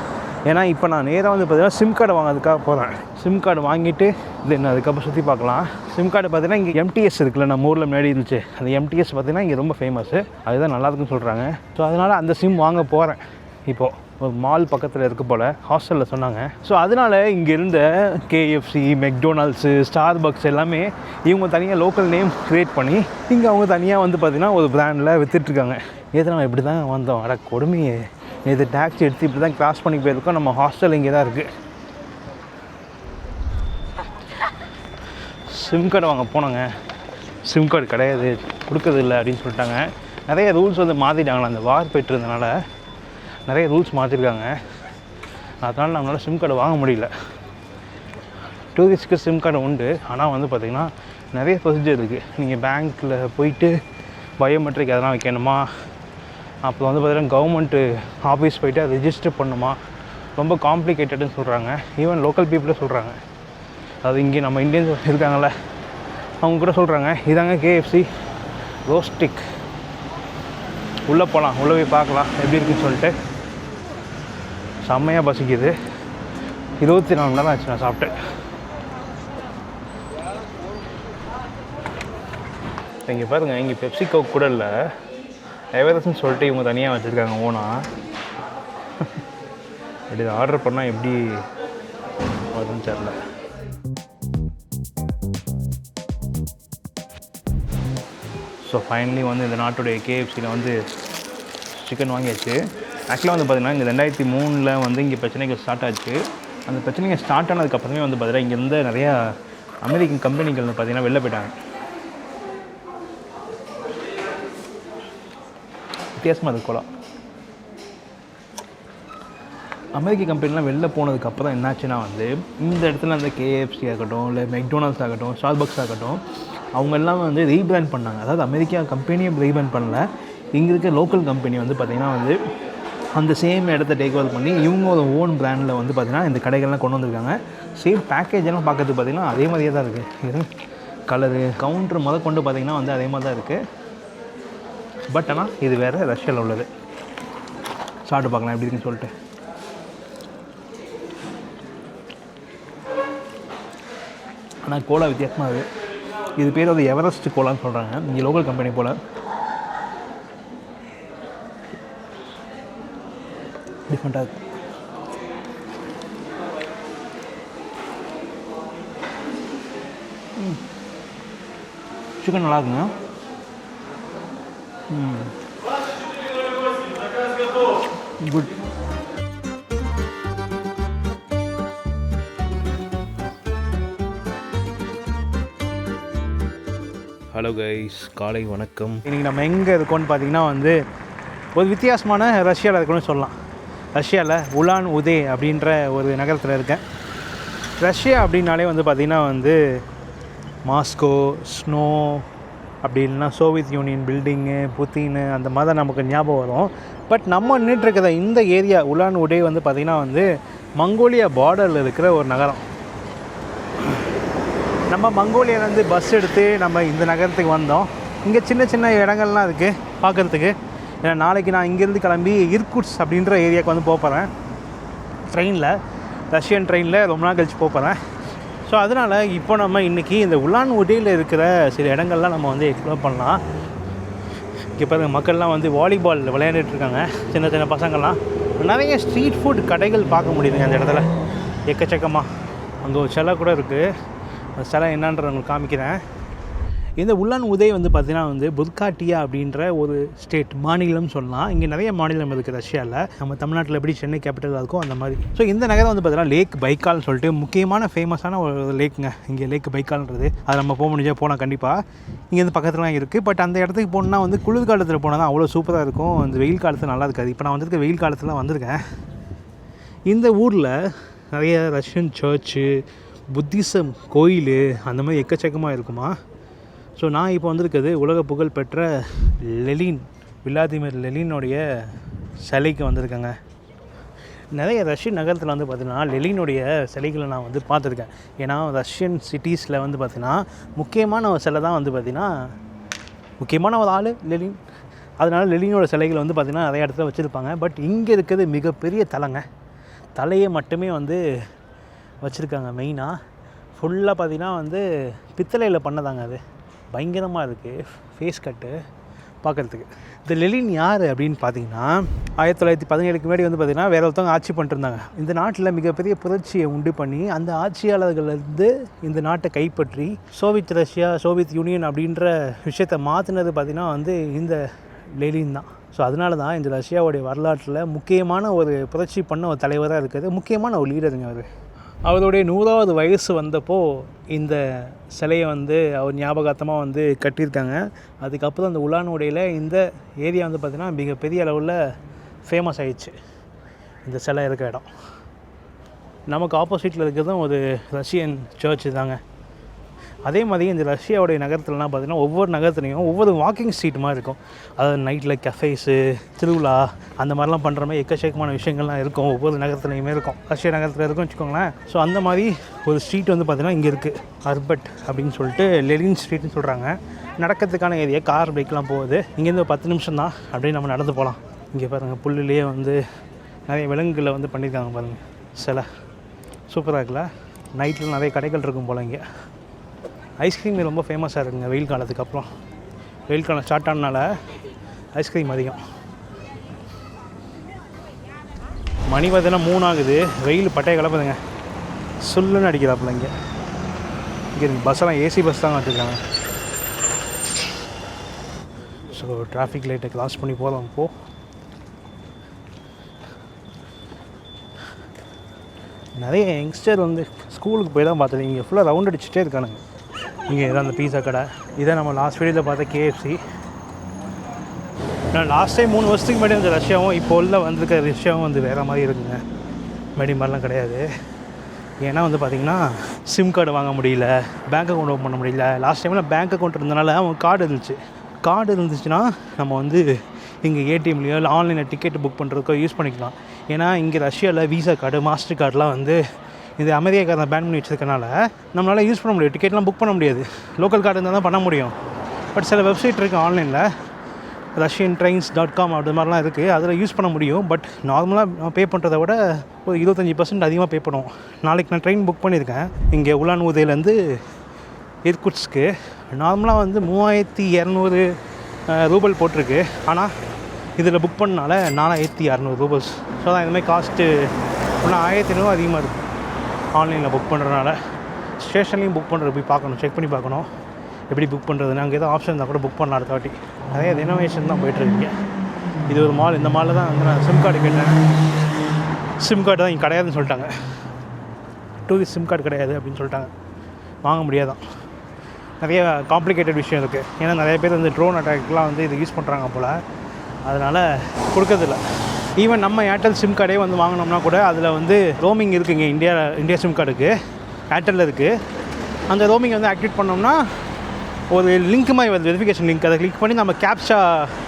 ஏன்னா இப்போ நான் நேராக பார்த்திங்கன்னா சிம் கார்டு வாங்கிறதுக்காக போகிறேன். சிம் கார்டு வாங்கிட்டு தென் அதுக்கப்புறம் சுற்றி பார்க்கலாம். சிம் கார்டு பார்த்திங்கன்னா இங்கே MTS இருக்குல்ல, நம்ம ஊரில் முன்னாடி இருந்துச்சு, அந்த MTS பார்த்திங்கன்னா இங்கே ரொம்ப ஃபேமஸ்ஸு, அதுதான் நல்லாயிருக்குன்னு சொல்கிறாங்க. ஸோ அதனால் அந்த சிம் வாங்க போகிறேன். இப்போது ஒரு மால் பக்கத்தில் இருக்க போல் ஹாஸ்டலில் சொன்னாங்க. ஸோ அதனால் இங்கே இருந்த KFC, மெக்டொனால்ட்ஸு, ஸ்டார்பக்ஸ் எல்லாமே இவங்க தனியாக லோக்கல் நேம் க்ரியேட் பண்ணி இங்கே அவங்க தனியாக பார்த்திங்கன்னா ஒரு பிராண்டில் விற்றுட்ருக்காங்க. ஏதோ நம்ம இப்படி தான் வந்தோம், அட கொடுமையே. இது டாக்ஸி எடுத்து இப்படி தான் கிராஸ் பண்ணி போயிருக்கோம். நம்ம ஹாஸ்டல் இங்கே தான் இருக்குது. சிம் கார்டு வாங்க போனோங்க. சிம் கார்டு கிடையாது, கொடுக்கறது இல்லை அப்படின்னு சொல்லிட்டாங்க. நிறைய ரூல்ஸ் மாற்றிட்டாங்களா, அந்த வார் போய்ட்டு இருந்தனால நிறைய ரூல்ஸ் மாற்றிருக்காங்க. அதனால் நம்மளால் சிம் கார்டு வாங்க முடியல. டூரிஸ்ட்டுக்கு சிம் கார்டு உண்டு, ஆனால் பார்த்திங்கன்னா நிறைய ப்ரொசீஜர் இருக்குது. நீங்கள் பேங்க்கில் போயிட்டு பயோமெட்ரிக் அதெல்லாம் வைக்கணுமா, அப்புறம் பார்த்திங்கன்னா கவர்மெண்ட்டு ஆஃபீஸ் போய்ட்டு அதை ரிஜிஸ்டர் பண்ணுமா, ரொம்ப காம்ப்ளிகேட்டடுன்னு சொல்கிறாங்க. ஈவன் லோக்கல் பீப்புளே சொல்கிறாங்க. அது இங்கே நம்ம இந்தியன்ஸ் இருக்காங்கள, அவங்க கூட சொல்கிறாங்க இதாங்க KFC, ரோஸ்டிக். உள்ளே போகலாம், உள்ளே போய் பார்க்கலாம் எப்படி இருக்குன்னு சொல்லிட்டு. செம்மையாக பசிக்குது. 24 மணி நேரம் ஆச்சு நான் சாப்பிட்டு. இங்கே பாருங்கள், இங்கே பெப்சி கோக் கூட இல்லை, எவரெஸ்ட்னு சொல்லிட்டு இவங்க தனியாக வச்சுருக்காங்க ஓனா. அப்படி இதை ஆர்டர் பண்ணால் எப்படி வருதுன்னு தெரில. ஸோ ஃபைனலி வந்து இந்த நாட்டுடைய கேஎஃப்சியில் வந்து சிக்கன் வாங்கியாச்சு. ஆக்சுவலாக வந்து பார்த்திங்கன்னா இங்கே 2003 வந்து இங்கே பிரச்சனைகள் ஸ்டார்ட் ஆச்சு. அந்த பிரச்சனைகள் ஸ்டார்ட் ஆனதுக்கப்புறமே வந்து பார்த்திங்கன்னா இங்கேருந்து நிறையா அமெரிக்கன் கம்பெனிகள் பார்த்திங்கன்னா வெளில போயிட்டாங்க. வித்தியாசமாக இருக்குது கோலா. அமெரிக்க கம்பெனிலாம் வெளில போனதுக்கப்புறம் என்னாச்சுன்னா வந்து இந்த இடத்துல அந்த கேஎஃப்சி ஆகட்டும், இல்லை மெக்டொனால்ட்ஸ் ஆகட்டும், ஸ்டார்பக்ஸ் ஆகட்டும், அவங்க எல்லாம் வந்து ரீபிராண்ட் பண்ணாங்க. அதாவது அமெரிக்கா கம்பெனியை ரீபிராண்ட் பண்ணல, இங்கே இருக்க லோக்கல் கம்பெனி வந்து பார்த்திங்கன்னா வந்து அந்த சேம் இடத்த டேக் ஓவர் பண்ணி இவங்களோட ஓன் பிராண்டில் வந்து பார்த்திங்கன்னா இந்த கடைகள்லாம் கொண்டு வந்திருக்காங்க. சேம் பேக்கேஜ் எல்லாம் பார்க்கறதுக்கு பார்த்திங்கன்னா அதே மாதிரியே தான் இருக்குது. கலரு கவுண்ட்ரு கொண்டு பார்த்திங்கன்னா வந்து அதே மாதிரி தான் இருக்குது. பட் ஆனால் இது வேறு ரஷ்யாவில் உள்ளது. சாப்பிட்டு பார்க்கலாம் எப்படி இருக்குன்னு சொல்லிட்டு. ஆனால் கோலா வித்தியாசமாக இருக்குது. இது பேர் வந்து எவரெஸ்ட் கோலான்னு சொல்கிறாங்க, இங்கே லோக்கல் கம்பெனி போல். டிஃப்ரெண்ட்டாக இருக்குது. சிக்கன் நல்லா இருக்குங்க. குட். ஹலோ கைஸ், காலை வணக்கம். இன்றைக்கி நம்ம எங்கே இருக்கோம்னு பார்த்தீங்கன்னா வந்து ஒரு வித்தியாசமான ரஷ்யாவில் இருக்கணும்னு சொல்லலாம். ரஷ்யாவில் உலான் உதே அப்படின்ற ஒரு நகரத்தில் இருக்கேன். ரஷ்யா அப்படின்னாலே வந்து பார்த்திங்கன்னா வந்து மாஸ்கோ, ஸ்னோ, அப்படி இல்லைன்னா சோவியத் யூனியன் பில்டிங்கு, புத்தின்னு அந்த மாதிரி தான் நமக்கு ஞாபகம் வரும். பட் நம்ம நின்றுட்டுருக்கிற இந்த ஏரியா உலான் உடே வந்து பார்த்திங்கன்னா வந்து மங்கோலியா பார்டரில் இருக்கிற ஒரு நகரம். நம்ம மங்கோலியாவிலேருந்து பஸ் எடுத்து நம்ம இந்த நகரத்துக்கு வந்தோம். இங்கே சின்ன சின்ன இடங்கள்லாம் இருக்குது பார்க்குறதுக்கு. ஏன்னா நாளைக்கு நான் இங்கேருந்து கிளம்பி இர்குட்ஸ் அப்படின்ற ஏரியாவுக்கு வந்து போகிறேன் ட்ரெயினில், ரஷ்யன் ட்ரெயினில் ரொம்ப நாள் கழிச்சு போகிறேன். ஸோ அதனால் இப்போ நம்ம இன்றைக்கி இந்த உலான் உடேயில் இருக்கிற சில இடங்கள்லாம் நம்ம வந்து எக்ஸ்ப்ளோர் பண்ணலாம். இங்கே பாருங்கள், மக்கள்லாம் வந்து வாலிபால் விளையாண்டுட்ருக்காங்க, சின்ன சின்ன பசங்கள்லாம். நிறைய ஸ்ட்ரீட் ஃபுட் கடைகள் பார்க்க முடியுதுங்க அந்த இடத்துல எக்கச்சக்கமாக. அங்கே ஒரு சிலை கூட இருக்குது, அந்த சிலை என்னன்றதை உங்களுக்கு காமிக்கிறேன். இந்த உலான் உதே வந்து பார்த்திங்கன்னா வந்து புர்காட்டியா அப்படின்ற ஒரு ஸ்டேட், மாநிலம் சொல்லலாம். இங்கே நிறைய மாநிலம் இருக்குது ரஷ்யாவில். நம்ம தமிழ்நாட்டில் எப்படி சென்னை கேபிட்டலாக இருக்கோ அந்த மாதிரி. ஸோ இந்த நகரம் வந்து பார்த்திங்கன்னா லேக் பைக்கால்னு சொல்லிட்டு முக்கியமான ஃபேமஸான ஒரு லேக்குங்க இங்கே, லேக் பைக்கால்ன்றது. அது நம்ம போக முடிஞ்சால் போனால் கண்டிப்பாக இங்கேருந்து பக்கத்துலாம் இருக்குது. பட் அந்த இடத்துக்கு போனால் வந்து குளிர் காலத்தில் போனால் தான் அவ்வளோ சூப்பராக இருக்கும். அந்த வெயில் காலத்தில் நல்லா இருக்காது. இப்போ நான் வந்திருக்க வெயில் காலத்தில் வந்திருக்கேன். இந்த ஊரில் நிறைய ரஷ்யன் சர்ச்சு, புத்திசம் கோயில், அந்த மாதிரி எக்கச்சக்கமாக இருக்குமா. ஸோ நான் இப்போ வந்திருக்கிறது உலக புகழ்பெற்ற லெனின், விளாதிமிர் லெனினுடைய சிலைக்கு வந்திருக்கேங்க. நிறைய ரஷ்யன் நகரத்தில் வந்து பார்த்திங்கன்னா லெனினுடைய சிலைகளை நான் வந்து பார்த்துருக்கேன். ஏன்னா ரஷ்யன் சிட்டிஸில் வந்து பார்த்திங்கன்னா முக்கியமான ஒரு சிலை தான் வந்து பார்த்திங்கன்னா முக்கியமான ஒரு ஆள் லெனின். அதனால் லெனினோட சிலைகள் வந்து பார்த்திங்கன்னா நிறைய இடத்துல வச்சுருப்பாங்க. பட் இங்கே இருக்கிறது மிகப்பெரிய தலைங்க, தலையை மட்டுமே வந்து வச்சுருக்காங்க. மெயினாக ஃபுல்லாக பார்த்திங்கன்னா வந்து பித்தளையில் பண்ணதாங்க. அது பயங்கரமாக இருக்குது ஃபேஸ் கட்டு பார்க்குறதுக்கு. இந்த லெனின் யார் அப்படின்னு பார்த்தீங்கன்னா 1917 முன்னாடி வந்து பார்த்திங்கன்னா வேறு ஒருத்தவங்க ஆட்சி பண்ணிட்டுருந்தாங்க. இந்த நாட்டில் மிகப்பெரிய புரட்சியை உண்டு பண்ணி அந்த ஆட்சியாளர்கள்லேருந்து இந்த நாட்டை கைப்பற்றி சோவியத் ரஷ்யா, சோவியத் யூனியன் அப்படின்ற விஷயத்தை மாற்றினது பார்த்திங்கன்னா வந்து இந்த லெனின் தான். ஸோ அதனால தான் இந்த ரஷ்யாவுடைய வரலாற்றில் முக்கியமான ஒரு புரட்சி பண்ண ஒரு தலைவராக இருக்கிறது, முக்கியமான ஒரு லீடருங்க அவர். அவருடைய 100வது வயசு வந்தப்போ இந்த சிலையை வந்து அவர் ஞாபகார்த்தமாக வந்து கட்டியிருக்காங்க. அதுக்கப்புறம் அந்த உலான் உடையில் இந்த ஏரியா வந்து பார்த்திங்கன்னா மிகப்பெரிய அளவில் ஃபேமஸ் ஆகிடுச்சு இந்த சிலை இருக்கிற இடம். நமக்கு ஆப்போசிட்டில் இருக்கிறதும் ஒரு ரஷ்யன் சர்ச்சு தாங்க. அதே மாதிரி இந்த ரஷ்யாவுடைய நகரத்துலலாம் பார்த்திங்கன்னா ஒவ்வொரு நகரத்துலையும் ஒவ்வொரு வாக்கிங் ஸ்ட்ரீட் மாதிரி இருக்கும். அதாவது நைட்டில் கஃபேஸு, திருவிழா அந்த மாதிரிலாம் பண்ணுற மாதிரி எக்கச்சக்கமான விஷயங்கள்லாம் இருக்கும். ஒவ்வொரு நகரத்துலையுமே இருக்கும். ரஷ்யா நகரத்தில் இருக்கும் வச்சுக்கோங்களேன். ஸோ அந்த மாதிரி ஒரு ஸ்ட்ரீட் வந்து பார்த்திங்கன்னா இங்கே இருக்குது. அர்பட் அப்படின்னு சொல்லிட்டு லெனின் ஸ்ட்ரீட்னு சொல்கிறாங்க. நடக்கிறதுக்கான ஏரியா, கார் பைக்லாம் போகுது. இங்கேருந்து ஒரு 10 நிமிஷம் தான், அப்படியே நம்ம நடந்து போகலாம். இங்கே பாருங்கள், புல்லுலேயே வந்து நிறைய விலங்குகளை வந்து பண்ணியிருக்காங்க பாருங்கள். சில சூப்பராக இருக்குல்ல. நைட்டில் நிறைய கடைகள் இருக்கும் போல். இங்கே ஐஸ்கிரீம் ரொம்ப ஃபேமஸாக இருக்குங்க வெயில் காலத்துக்கு அப்புறம். வெயில் காலம் ஸ்டார்ட் ஆனனால ஐஸ்கிரீம் அதிகம். மணி பார்த்தீங்கன்னா 3 ஆகுது. வெயில் பட்டையை கிளப்புதுங்க. சுல்லுன்னு அடிக்கிறாப்புல. இங்கே பஸ்ஸெல்லாம் ஏசி பஸ் தான் வச்சுருக்காங்க. ஸோ டிராஃபிக் லைட்டை கிராஸ் பண்ணி போகலாம். இப்போது நிறைய யங்ஸ்டர் வந்து ஸ்கூலுக்கு போய் தான் பார்த்துருக்கீங்க. இங்கே ஃபுல்லாக ரவுண்ட் அடிச்சுட்டே இருக்கானுங்க. இங்கே இதான் அந்த பீஸா கடை. இதான் நம்ம லாஸ்ட் வீடியோவில் பார்த்த KFC. நான் லாஸ்ட் டைம் 3 வருஷத்துக்கு முன்னாடி வந்து ரஷ்யாவும் இப்போ உள்ள வந்திருக்க ரஷ்யாவும் வந்து வேறு மாதிரி இருக்குங்க. முன்னாடி மாதிரிலாம் கிடையாது. ஏன்னா வந்து பார்த்திங்கன்னா சிம் கார்டு வாங்க முடியல, பேங்க் அக்கௌண்ட் ஓப்பன் பண்ண முடியல. லாஸ்ட் டைமில் பேங்க் அக்கௌண்ட் இருந்தனால அவங்க கார்டு இருந்துச்சுன்னா நம்ம வந்து இங்கே ஏடிஎம்லையோ இல்லை ஆன்லைனில் டிக்கெட் புக் பண்ணுறதுக்கோ யூஸ் பண்ணிக்கலாம். ஏன்னா இங்கே ரஷ்யாவில் விசா கார்டு, மாஸ்டர் கார்டெலாம் வந்து இது அமெரிக்காரன் பேன் பண்ணி வச்சதுக்கனால நம்மளால் யூஸ் பண்ண முடியாது. டிக்கெட்லாம் புக் பண்ண முடியாது. லோக்கல் கார்டு இருந்தால் தான் பண்ண முடியும். பட் சில வெப்சைட் இருக்குது ஆன்லைனில், russiantrains.com அப்படி மாதிரிலாம் இருக்குது. அதில் யூஸ் பண்ண முடியும். பட் நார்மலாக பே பண்ணுறத விட ஒரு 25% அதிகமாக பே பண்ணுவோம். நாளைக்கு நான் ட்ரெயின் புக் பண்ணியிருக்கேன். இங்கே உலான் உதேலேருந்து இர்குட்ஸ்க்கு. நார்மலாக வந்து 3200 ரூபல் போட்டிருக்கு. ஆனால் இதில் புக் பண்ணனால 4600 ரூபல்ஸ். ஸோ தான் இதுமாதிரி காஸ்ட்டு ஒன்றா 1500 அதிகமாக இருக்குது ஆன்லைனில் புக் பண்ணுறதுனால. ஸ்டேஷன்லேயும் புக் பண்ணுறது போய் பார்க்கணும், செக் பண்ணி பார்க்கணும் எப்படி புக் பண்ணுறதுன்னு. அங்கே எதாவது ஆப்ஷன் இருந்தால் கூட புக் பண்ணலாம். அடுத்த வாட்டி நிறைய ரெனோவேஷன் தான் போய்ட்டுருக்கீங்க. இது ஒரு மால். இந்த மாலில் தான் வந்து நான் சிம் கார்டு கேட்டேன். சிம் கார்டு தான் இங்கே கிடையாதுன்னு சொல்லிட்டாங்க. டூரிஸ்ட் சிம் கார்டு கிடையாது அப்படின்னு சொல்லிட்டாங்க. வாங்க முடியாதான். நிறைய காம்ப்ளிகேட்டட் விஷயம் இருக்குது. ஏன்னா நிறைய பேர் வந்து ட்ரோன் அட்டாக்லாம் வந்து இது யூஸ் பண்ணுறாங்க போல். அதனால் கொடுக்கறதில்ல. ஈவன் நம்ம ஏர்டெல் சிம் கார்டே வந்து வாங்கினோம்னா கூட அதில் வந்து ரோமிங் இருக்குங்க. இந்தியா சிம் கார்டுக்கு ஏர்டெல்லில் இருக்குது. அந்த ரோமிங் வந்து ஆக்டிவேட் பண்ணோம்னா ஒரு லிங்க் மாதிரி வருது, வெரிஃபிகேஷன் லிங்க். அதை கிளிக் பண்ணி நம்ம கேப்சா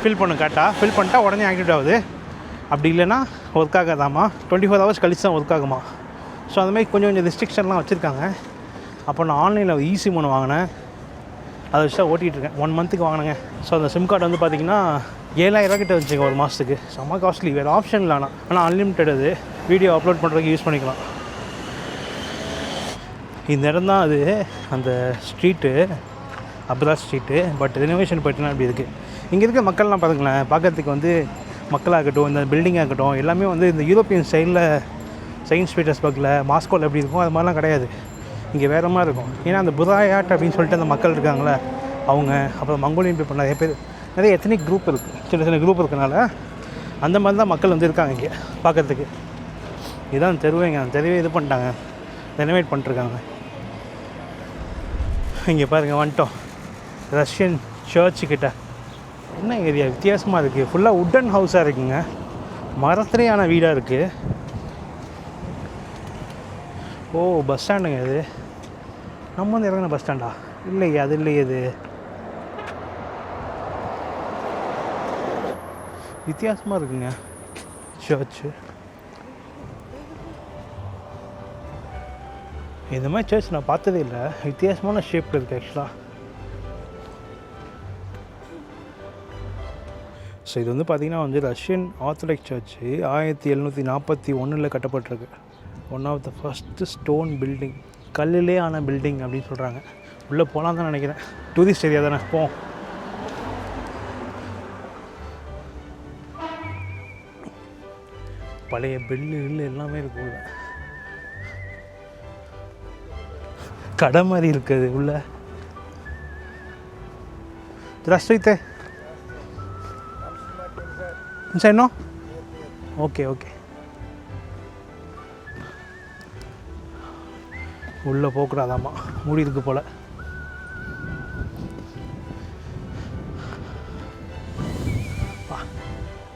ஃபில் பண்ணிட்டா உடனே ஆக்டிவேட் ஆகுது. அப்படி இல்லைன்னா ஒர்க் ஆகாதாமா. 24 ஹவர்ஸ் கழிச்சு தான் ஒர்க் ஆகுமா. ஸோ அதுமாதிரி கொஞ்சம் ரெஸ்ட்ரிக்ஷன்லாம் வச்சுருக்காங்க. அப்போ நான் ஆன்லைனில் ஈஸி ஒன்று வாங்கினேன். அதை வச்சு தான் ஓட்டிகிட்ருக்கேன். 1 மந்த்துக்கு வாங்கினேங்க. ஸோ அந்த சிம் கார்டு வந்து பார்த்திங்கன்னா 7000 கிட்ட வச்சுங்க ஒரு மாதத்துக்கு. செம்ம காஸ்ட்லி. வேறு ஆப்ஷன் இல்லை. ஆனால் அன்லிமிட்டட். அது வீடியோ அப்லோட் பண்ணுறதுக்கு யூஸ் பண்ணிக்கலாம். இந்த இடம் தான் அது, அந்த street, Abra street. But renovation போய்ட்டுனா அப்படி இருக்குது. இங்கே இருக்க மக்கள்லாம் பார்த்துங்களேன், பார்க்குறதுக்கு வந்து மக்களாகட்டும், இந்த பில்டிங்காக இருக்கட்டும், எல்லாமே வந்து இந்த யூரோப்பியன் ஸ்டைலில் செயின்ட் பீட்டர்ஸ்பர்கில், மாஸ்கோவில் எப்படி இருக்கும் அது மாதிரிலாம் கிடையாது. இங்கே வேறு மாதிரி இருக்கும். ஏன்னா அந்த புதாயாட் அப்படின்னு சொல்லிட்டு அந்த மக்கள் இருக்காங்களே அவங்க, அப்புறம் மங்கோலியன் பீப்புள் நிறைய பேர், நிறைய எத்தனிக் குரூப் இருக்குது. சின்ன குரூப் இருக்கனால அந்த மாதிரி தான் மக்கள் வந்து இருக்காங்க இங்கே பார்க்குறதுக்கு. இதுதான் தெருவேங்க. அந்த தெருவே இது பண்ணிட்டாங்க, ரெனோவேட் பண்ணிட்டுருக்காங்க. இங்கே பாருங்கள், வந்துட்டோம் ரஷ்யன் சர்ச்சுக்கிட்ட. என்ன ஏரியா வித்தியாசமாக இருக்குது. ஃபுல்லாக வுட்டன் ஹவுஸாக இருக்குங்க. மரத்திலேயான வீடாக இருக்குது. ஓ, பஸ் ஸ்டாண்டுங்க இது. நம்ம வந்து இறங்கின பஸ் ஸ்டாண்டா? இல்லையே, அது இல்லையே. இது வித்தியாசமாக இருக்குங்க சர்ச்சு. இந்த மாதிரி சர்ச் நான் பார்த்ததே இல்லை. வித்தியாசமான ஷேப்பில் இருக்குது ஆக்சுவலாக. ஸோ இது வந்து பார்த்திங்கன்னா வந்து ரஷ்யன் ஆர்த்தடாக்ஸ் சர்ச்சு 1741 கட்டப்பட்டிருக்கு. One of the first stone building, கல்லிலே ஆன பில்டிங் அப்படின்னு சொல்கிறாங்க. உள்ளே போகலாம் தான் நினைக்கிறேன். டூரிஸ்ட் ஏரியா தானே, போவோம். பழைய பில்லு எல்லாமே இருக்கு உள்ள. கடை மாதிரி இருக்குது உள்ள. Здравствуйте. Inside, no? Okay. உள்ளே போகக்கூடாதாம்மா, மூடி இருக்கு போல்.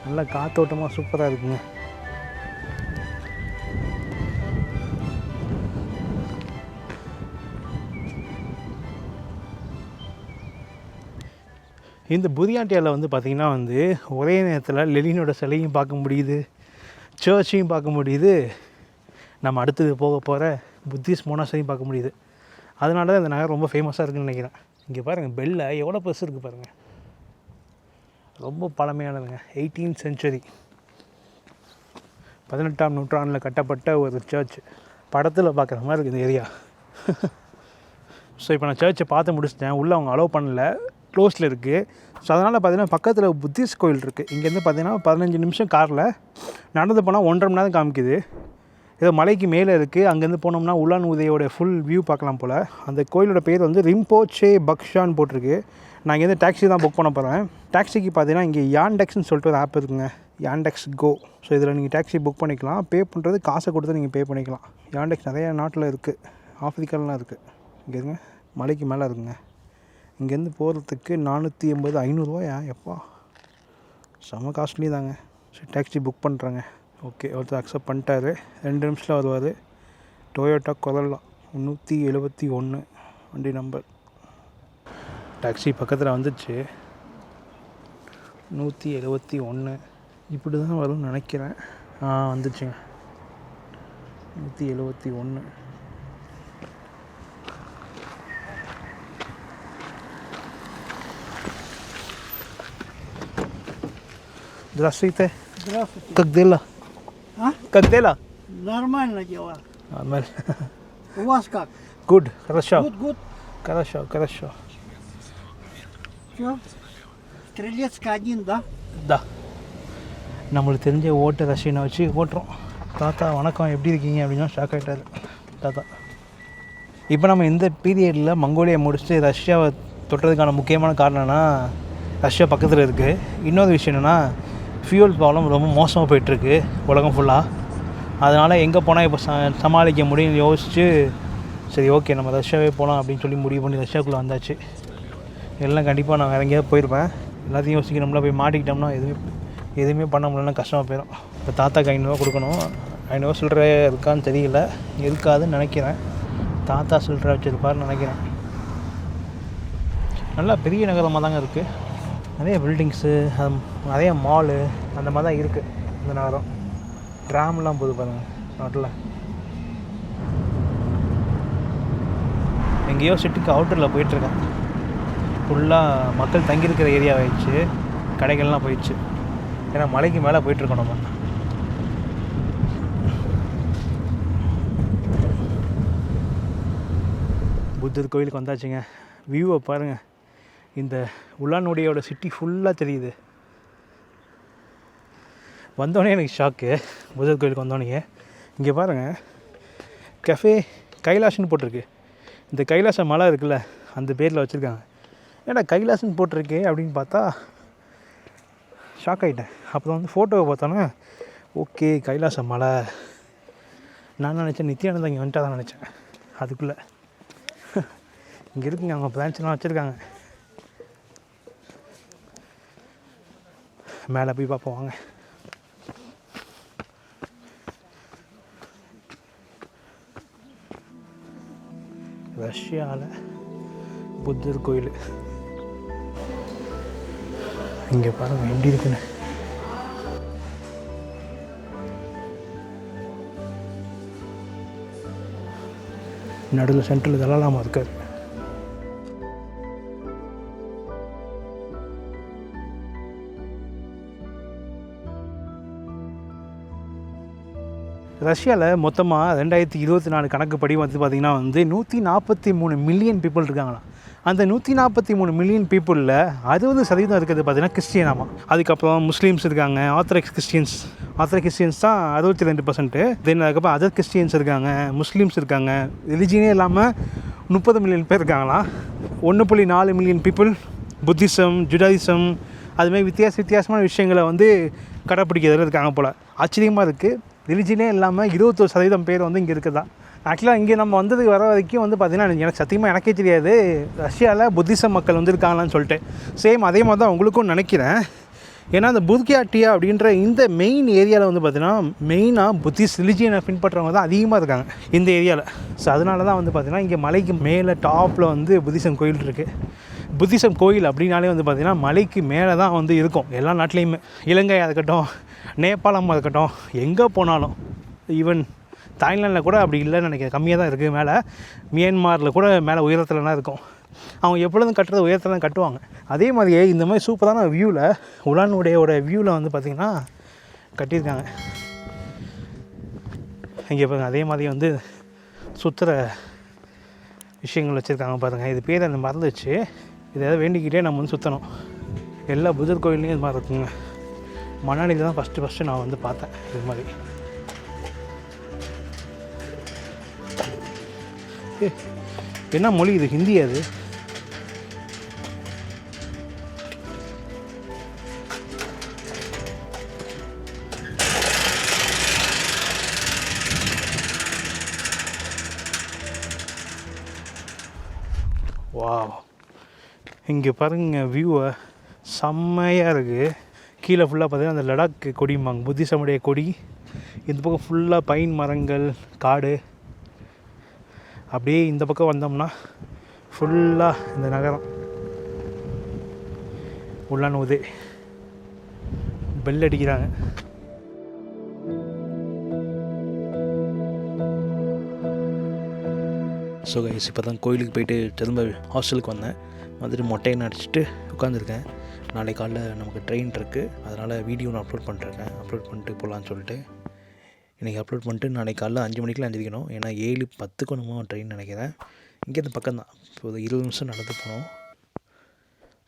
நல்லா காத்தோட்டமாக சூப்பராக இருக்குங்க. இந்த புதியாட்டியாவில் வந்து பார்த்திங்கன்னா வந்து ஒரே நேரத்தில் லெனினோட சிலையும் பார்க்க முடியுது, சர்ச்சையும் பார்க்க முடியுது, நம்ம அடுத்தது போக போகிற புத்திஸ்ட் மோனாஸ்டரியும் பார்க்க முடியுது. அதனால தான் இந்த நகரம் ரொம்ப ஃபேமஸாக இருக்குதுன்னு நினைக்கிறேன். இங்கே பாருங்கள், பெல்ல எவ்வளோ பெருசு இருக்குது பாருங்கள், ரொம்ப பழமையானதுங்க. 18th century 18ஆம் நூற்றாண்டில் கட்டப்பட்ட ஒரு சர்ச். படத்தில் பார்க்குற மாதிரி இருக்குது இந்த ஏரியா. ஸோ இப்போ நான் சர்ச்சை பார்த்து முடிச்சிட்டேன். உள்ளே அவங்க அலோவ் பண்ணல, க்ளோஸில் இருக்குது. ஸோ அதனால் பார்த்திங்கன்னா பக்கத்தில் புத்திஸ்ட் கோயில் இருக்குது. இங்கேருந்து பார்த்திங்கன்னா 15 நிமிஷம் காரில் நடந்து போனால் 1.5 மணி நேரம் காமிக்குது. ஏதோ மலைக்கு மேலே இருக்குது. அங்கேருந்து போனோம்னா உலான் உதயோட ஃபுல் வியூ பார்க்கலாம் போல். அந்த கோயிலோட பேர் வந்து ரிம்போச்சே பக்ஷான்னு போட்டிருக்கு. நான் இங்கேருந்து டாக்ஸி தான் புக் பண்ண போகிறேன். டாக்ஸிக்கு பார்த்தீங்கன்னா இங்கே யாண்டெக்ஸ்னு சொல்லிட்டு ஒரு ஆப் இருக்குங்க, யாண்டெக்ஸ் கோ. ஸோ இதில் நீங்கள் டாக்ஸி புக் பண்ணிக்கலாம். பே பண்ணுறது காசை கொடுத்து நீங்கள் பே பண்ணிக்கலாம். யாண்டெக்ஸ் நிறைய நாட்டில் இருக்குது, ஆஃப்ரிக்காலலாம் இருக்குது. இங்கே இருங்க, மலைக்கு மேலே இருக்குங்க. இங்கேருந்து போகிறதுக்கு 480 500 எப்பா, செம்ம காஸ்ட்லி தாங்க. சரி டாக்ஸி புக் பண்ணுறேங்க. ஓகே, ஒருத்தர் அக்செப்ட் பண்ணிட்டாரு. 2 நிமிஷத்தில் வருவார். டொயோட்டா கொரோலா 371 வண்டி நம்பர். டாக்ஸி பக்கத்தில் வந்துச்சு. 171 இப்படி தான் வரும்னு நினைக்கிறேன். வந்துச்சுங்க 171. Здравствуйте. Здравствуйте. Как дела? А? Как дела? Нормально дела. Нормально. У вас как? Good. Хорошо. Гуд. Хорошо. Все? Стрелецкая 1, да? Да. நம்மளுக்கு தெரிஞ்ச ஓட்டு ரஷ்யனை வச்சு ஓட்டுறோம். தாத்தா வணக்கம், எப்படி இருக்கீங்க அப்படின்னா ஷாக் ஆகிட்டார் தாத்தா. இப்போ நம்ம இந்த பீரியடில் மங்கோலியா முடிச்சுட்டு ரஷ்யாவை தொட்டதுக்கான முக்கியமான காரணம்னா ரஷ்யா பக்கத்தில் இருக்குது. இன்னொரு விஷயம் என்னென்னா ஃபியூல் ப்ராப்ளம் ரொம்ப மோசமாக போயிட்டுருக்கு உலகம் ஃபுல்லாக. அதனால் எங்கே போனால் இப்போ சமாளிக்க முடியும்னு யோசிச்சு சரி ஓகே நம்ம ரஷ்யாவே போகலாம் அப்படின்னு சொல்லி முடிவு பண்ணி ரஷ்யாவுக்குள்ளே வந்தாச்சு. எல்லாம் கண்டிப்பாக நான் வேறு எங்கேயாவது போயிருப்பேன். எல்லாத்தையும் யோசிக்கணும்ல, போய் மாட்டிக்கிட்டோம்னா எதுவுமே பண்ண முடியலன்னா கஷ்டமாக போயிடும். இப்போ தாத்தாக்கு 500 கொடுக்கணும். 500 சில்லற இருக்கான்னு தெரியல, இருக்காதுன்னு நினைக்கிறேன். தாத்தா சில்லற வச்சுருப்பாருன்னு நினைக்கிறேன். நல்லா பெரிய நகரமாக தாங்க இருக்குது. நிறைய பில்டிங்ஸு, நிறைய மாலு அந்த மாதிரி தான் இருக்குது இந்த நகரம். ட்ராம்லாம் போகுது பாருங்கள் நாட்டில். எங்கேயோ சிட்டிக்கு அவுட்டரில் போயிட்டுருக்கேன். ஃபுல்லாக மக்கள் தங்கியிருக்கிற ஏரியா ஆயிடுச்சு, கடைகள்லாம் போயிடுச்சு. ஏன்னா மலைக்கு மேலே போயிட்டுருக்கோம் நம்ம. புத்தர் கோயிலுக்கு வந்தாச்சுங்க. வியூவை பாருங்கள், இந்த உலானுடையோட சிட்டி ஃபுல்லாக தெரியுது. வந்தோடனே எனக்கு ஷாக்கு. புத்தர் கோயிலுக்கு வந்தோடனே இங்கே பாருங்கள், கஃபே கைலாஷ்னு போட்டிருக்கு. இந்த கைலாச மலை இருக்குல்ல, அந்த பேரில் வச்சுருக்காங்க. ஏன்னா கைலாசன் போட்டிருக்கு அப்படின்னு பார்த்தா ஷாக் ஆகிட்டேன். அப்புறம் வந்து ஃபோட்டோவை பார்த்தோன்னா ஓகே கைலாச மலை. நான் நினச்சேன் நித்யானந்தா இங்கே வந்துட்டா தான் நினச்சேன். அதுக்குள்ளே இங்கே இருக்குங்க, அவங்க பிரான்ச்லாம் வச்சுருக்காங்க. மேலே போய் பார்ப்போம் வாங்க. ரஷ்யாவில் புத்தர் கோயில் இங்கே பாருங்கள் எப்படி இருக்குன்னு. நடுவில் சென்ட்ரல் தலாலாமா இருக்கார். ரஷ்யாவில் மொத்தமாக 2024 கணக்குப்படி வந்து பார்த்திங்கன்னா வந்து 143 மில்லியன் பீப்புள் இருக்காங்களாம். அந்த 143 மில்லியன் பீப்புளில் 60% இருக்கிறது பார்த்திங்கன்னா கிறிஸ்டியனாமா. அதுக்கப்புறம் முஸ்லீம்ஸ் இருக்காங்க, ஆர்த்தடாக்ஸ் கிறிஸ்டியன்ஸ் தான் 62%. தென் அதுக்கப்புறம் அதர் கிறிஸ்டியன்ஸ் இருக்காங்க, முஸ்லீம்ஸ் இருக்காங்க. ரிலிஜியனே இல்லாமல் 30 மில்லியன் பேர் இருக்காங்களாம். 1.4 மில்லியன் பீப்புள் புத்திசம், ஜுடாயிசம் அதுமாதிரி வித்தியாசமான விஷயங்களை வந்து கடைப்பிடிக்கிறதுல இருக்காங்க போல். ஆச்சரியமாக இருக்குது. ரிலிஜியனே இல்லாமல் 21% பேர் வந்து இங்கே இருக்குதா. ஆக்சுவலாக இங்கே நம்ம வந்ததுக்கு வர வரைக்கும் வந்து பார்த்திங்கன்னா எனக்கு சத்தியமாக எனக்கே தெரியாது ரஷ்யாவில் புத்திசம் மக்கள் வந்து இருக்காங்களான்னு சொல்லிட்டு. சேம் அதே மாதிரி தான் உங்களுக்கும் நினைக்கிறேன். ஏன்னா அந்த புத்கியாட்டியா அப்படின்ற இந்த மெயின் ஏரியாவில் வந்து பார்த்திங்கன்னா மெயினாக புத்திஸ்ட் ரிலிஜியனை பின்பற்றவங்க தான் அதிகமாக இருக்காங்க இந்த ஏரியாவில். ஸோ அதனால தான் வந்து பார்த்திங்கன்னா இங்கே மலைக்கு மேலே டாப்பில் வந்து புத்திசம் கோயில் இருக்குது. புத்திசம் கோயில் அப்படின்னாலே வந்து பார்த்திங்கன்னா மலைக்கு மேலே தான் வந்து இருக்கும் எல்லா நாட்டிலையுமே. இலங்கையாக இருக்கட்டும், நேபாளமாக இருக்கட்டும், எங்கே போனாலும், ஈவன் தாய்லாண்டில் கூட அப்படி இல்லைன்னு நினைக்கிறேன், கம்மியாக தான் இருக்குது மேலே. மியான்மாரில் கூட மேலே உயரத்துலலாம் இருக்கும். அவங்க எப்பொழுதும் கட்டுறது உயரத்தில் தான் கட்டுவாங்க. அதே மாதிரியே இந்த மாதிரி சூப்பரான வியூவில் உலான் உடையோட வியூவில் வந்து பார்த்திங்கன்னா கட்டியிருக்காங்க. இங்கே பாருங்கள், அதே மாதிரி வந்து சுற்றுற விஷயங்கள் வச்சுருக்காங்க பாருங்கள். இது பேர் அந்த மறந்துச்சு. இதை எதாவது வேண்டிக்கிட்டே நம்ம வந்து சுற்றணும். எல்லா புத்தர் கோயில்லையும் இது மாதிரி இருக்குங்க. மணாலியில் தான் ஃபஸ்ட்டு நான் வந்து பார்த்தேன் இது மாதிரி. என்ன மொழி இது? ஹிந்தி அது? வாவ், இங்கே பாருங்க வியூவை, செம்மையாக இருக்குது. கீழே ஃபுல்லாக பார்த்தீங்கன்னா அந்த லடாக் கொடிம்பாங்க, புத்திசமுடைய கொடி. இந்த பக்கம் ஃபுல்லாக பைன் மரங்கள், காடு. அப்படியே இந்த பக்கம் வந்தோம்னா ஃபுல்லாக இந்த நகரம். உலான் உதே பெல் அடிக்கிறாங்க. ஸோ கைஸ், இப்போ தான் கோயிலுக்கு போயிட்டு திரும்ப ஹாஸ்டலுக்கு வந்தேன். வந்துட்டு மொட்டையை அடிச்சுட்டு உட்காந்துருக்கேன். நாளைக்கு காலைல நமக்கு ட்ரெயின் இருக்குது, அதனால் வீடியோ நான் அப்லோட் பண்ணிட்டுருக்கேன். அப்லோட் பண்ணிட்டு போகலான்னு சொல்லிட்டு இன்றைக்கி அப்லோட் பண்ணிட்டு நாளைக்கு காலைல 5 மணிக்கெலாம் எழுந்திரிக்கணும். ஏன்னா 7:10 நம்ம ட்ரெயின் நினைக்கிறேன். இங்கேருந்து பக்கம் தான், இப்போ 20 நிமிஷம் நடந்து போகணும்.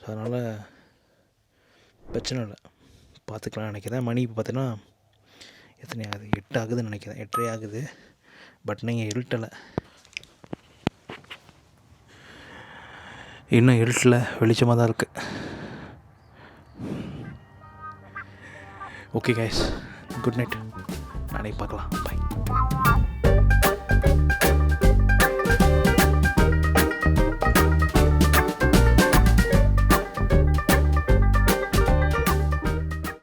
ஸோ அதனால் பிரச்சனை இல்லை, பார்த்துக்கலாம்னு நினைக்கிறேன். மணி இப்போ பார்த்தீங்கன்னா எத்தனை ஆகுது? 8 ஆகுதுன்னு நினைக்கிறேன், 8:30 ஆகுது. பட் நீங்கள் இருட்டலை, இன்னும் இருட்டில் வெளிச்சமாக தான் இருக்குது. Okay guys, good night. நாளைக்கு பார்க்கலாம். பாய்.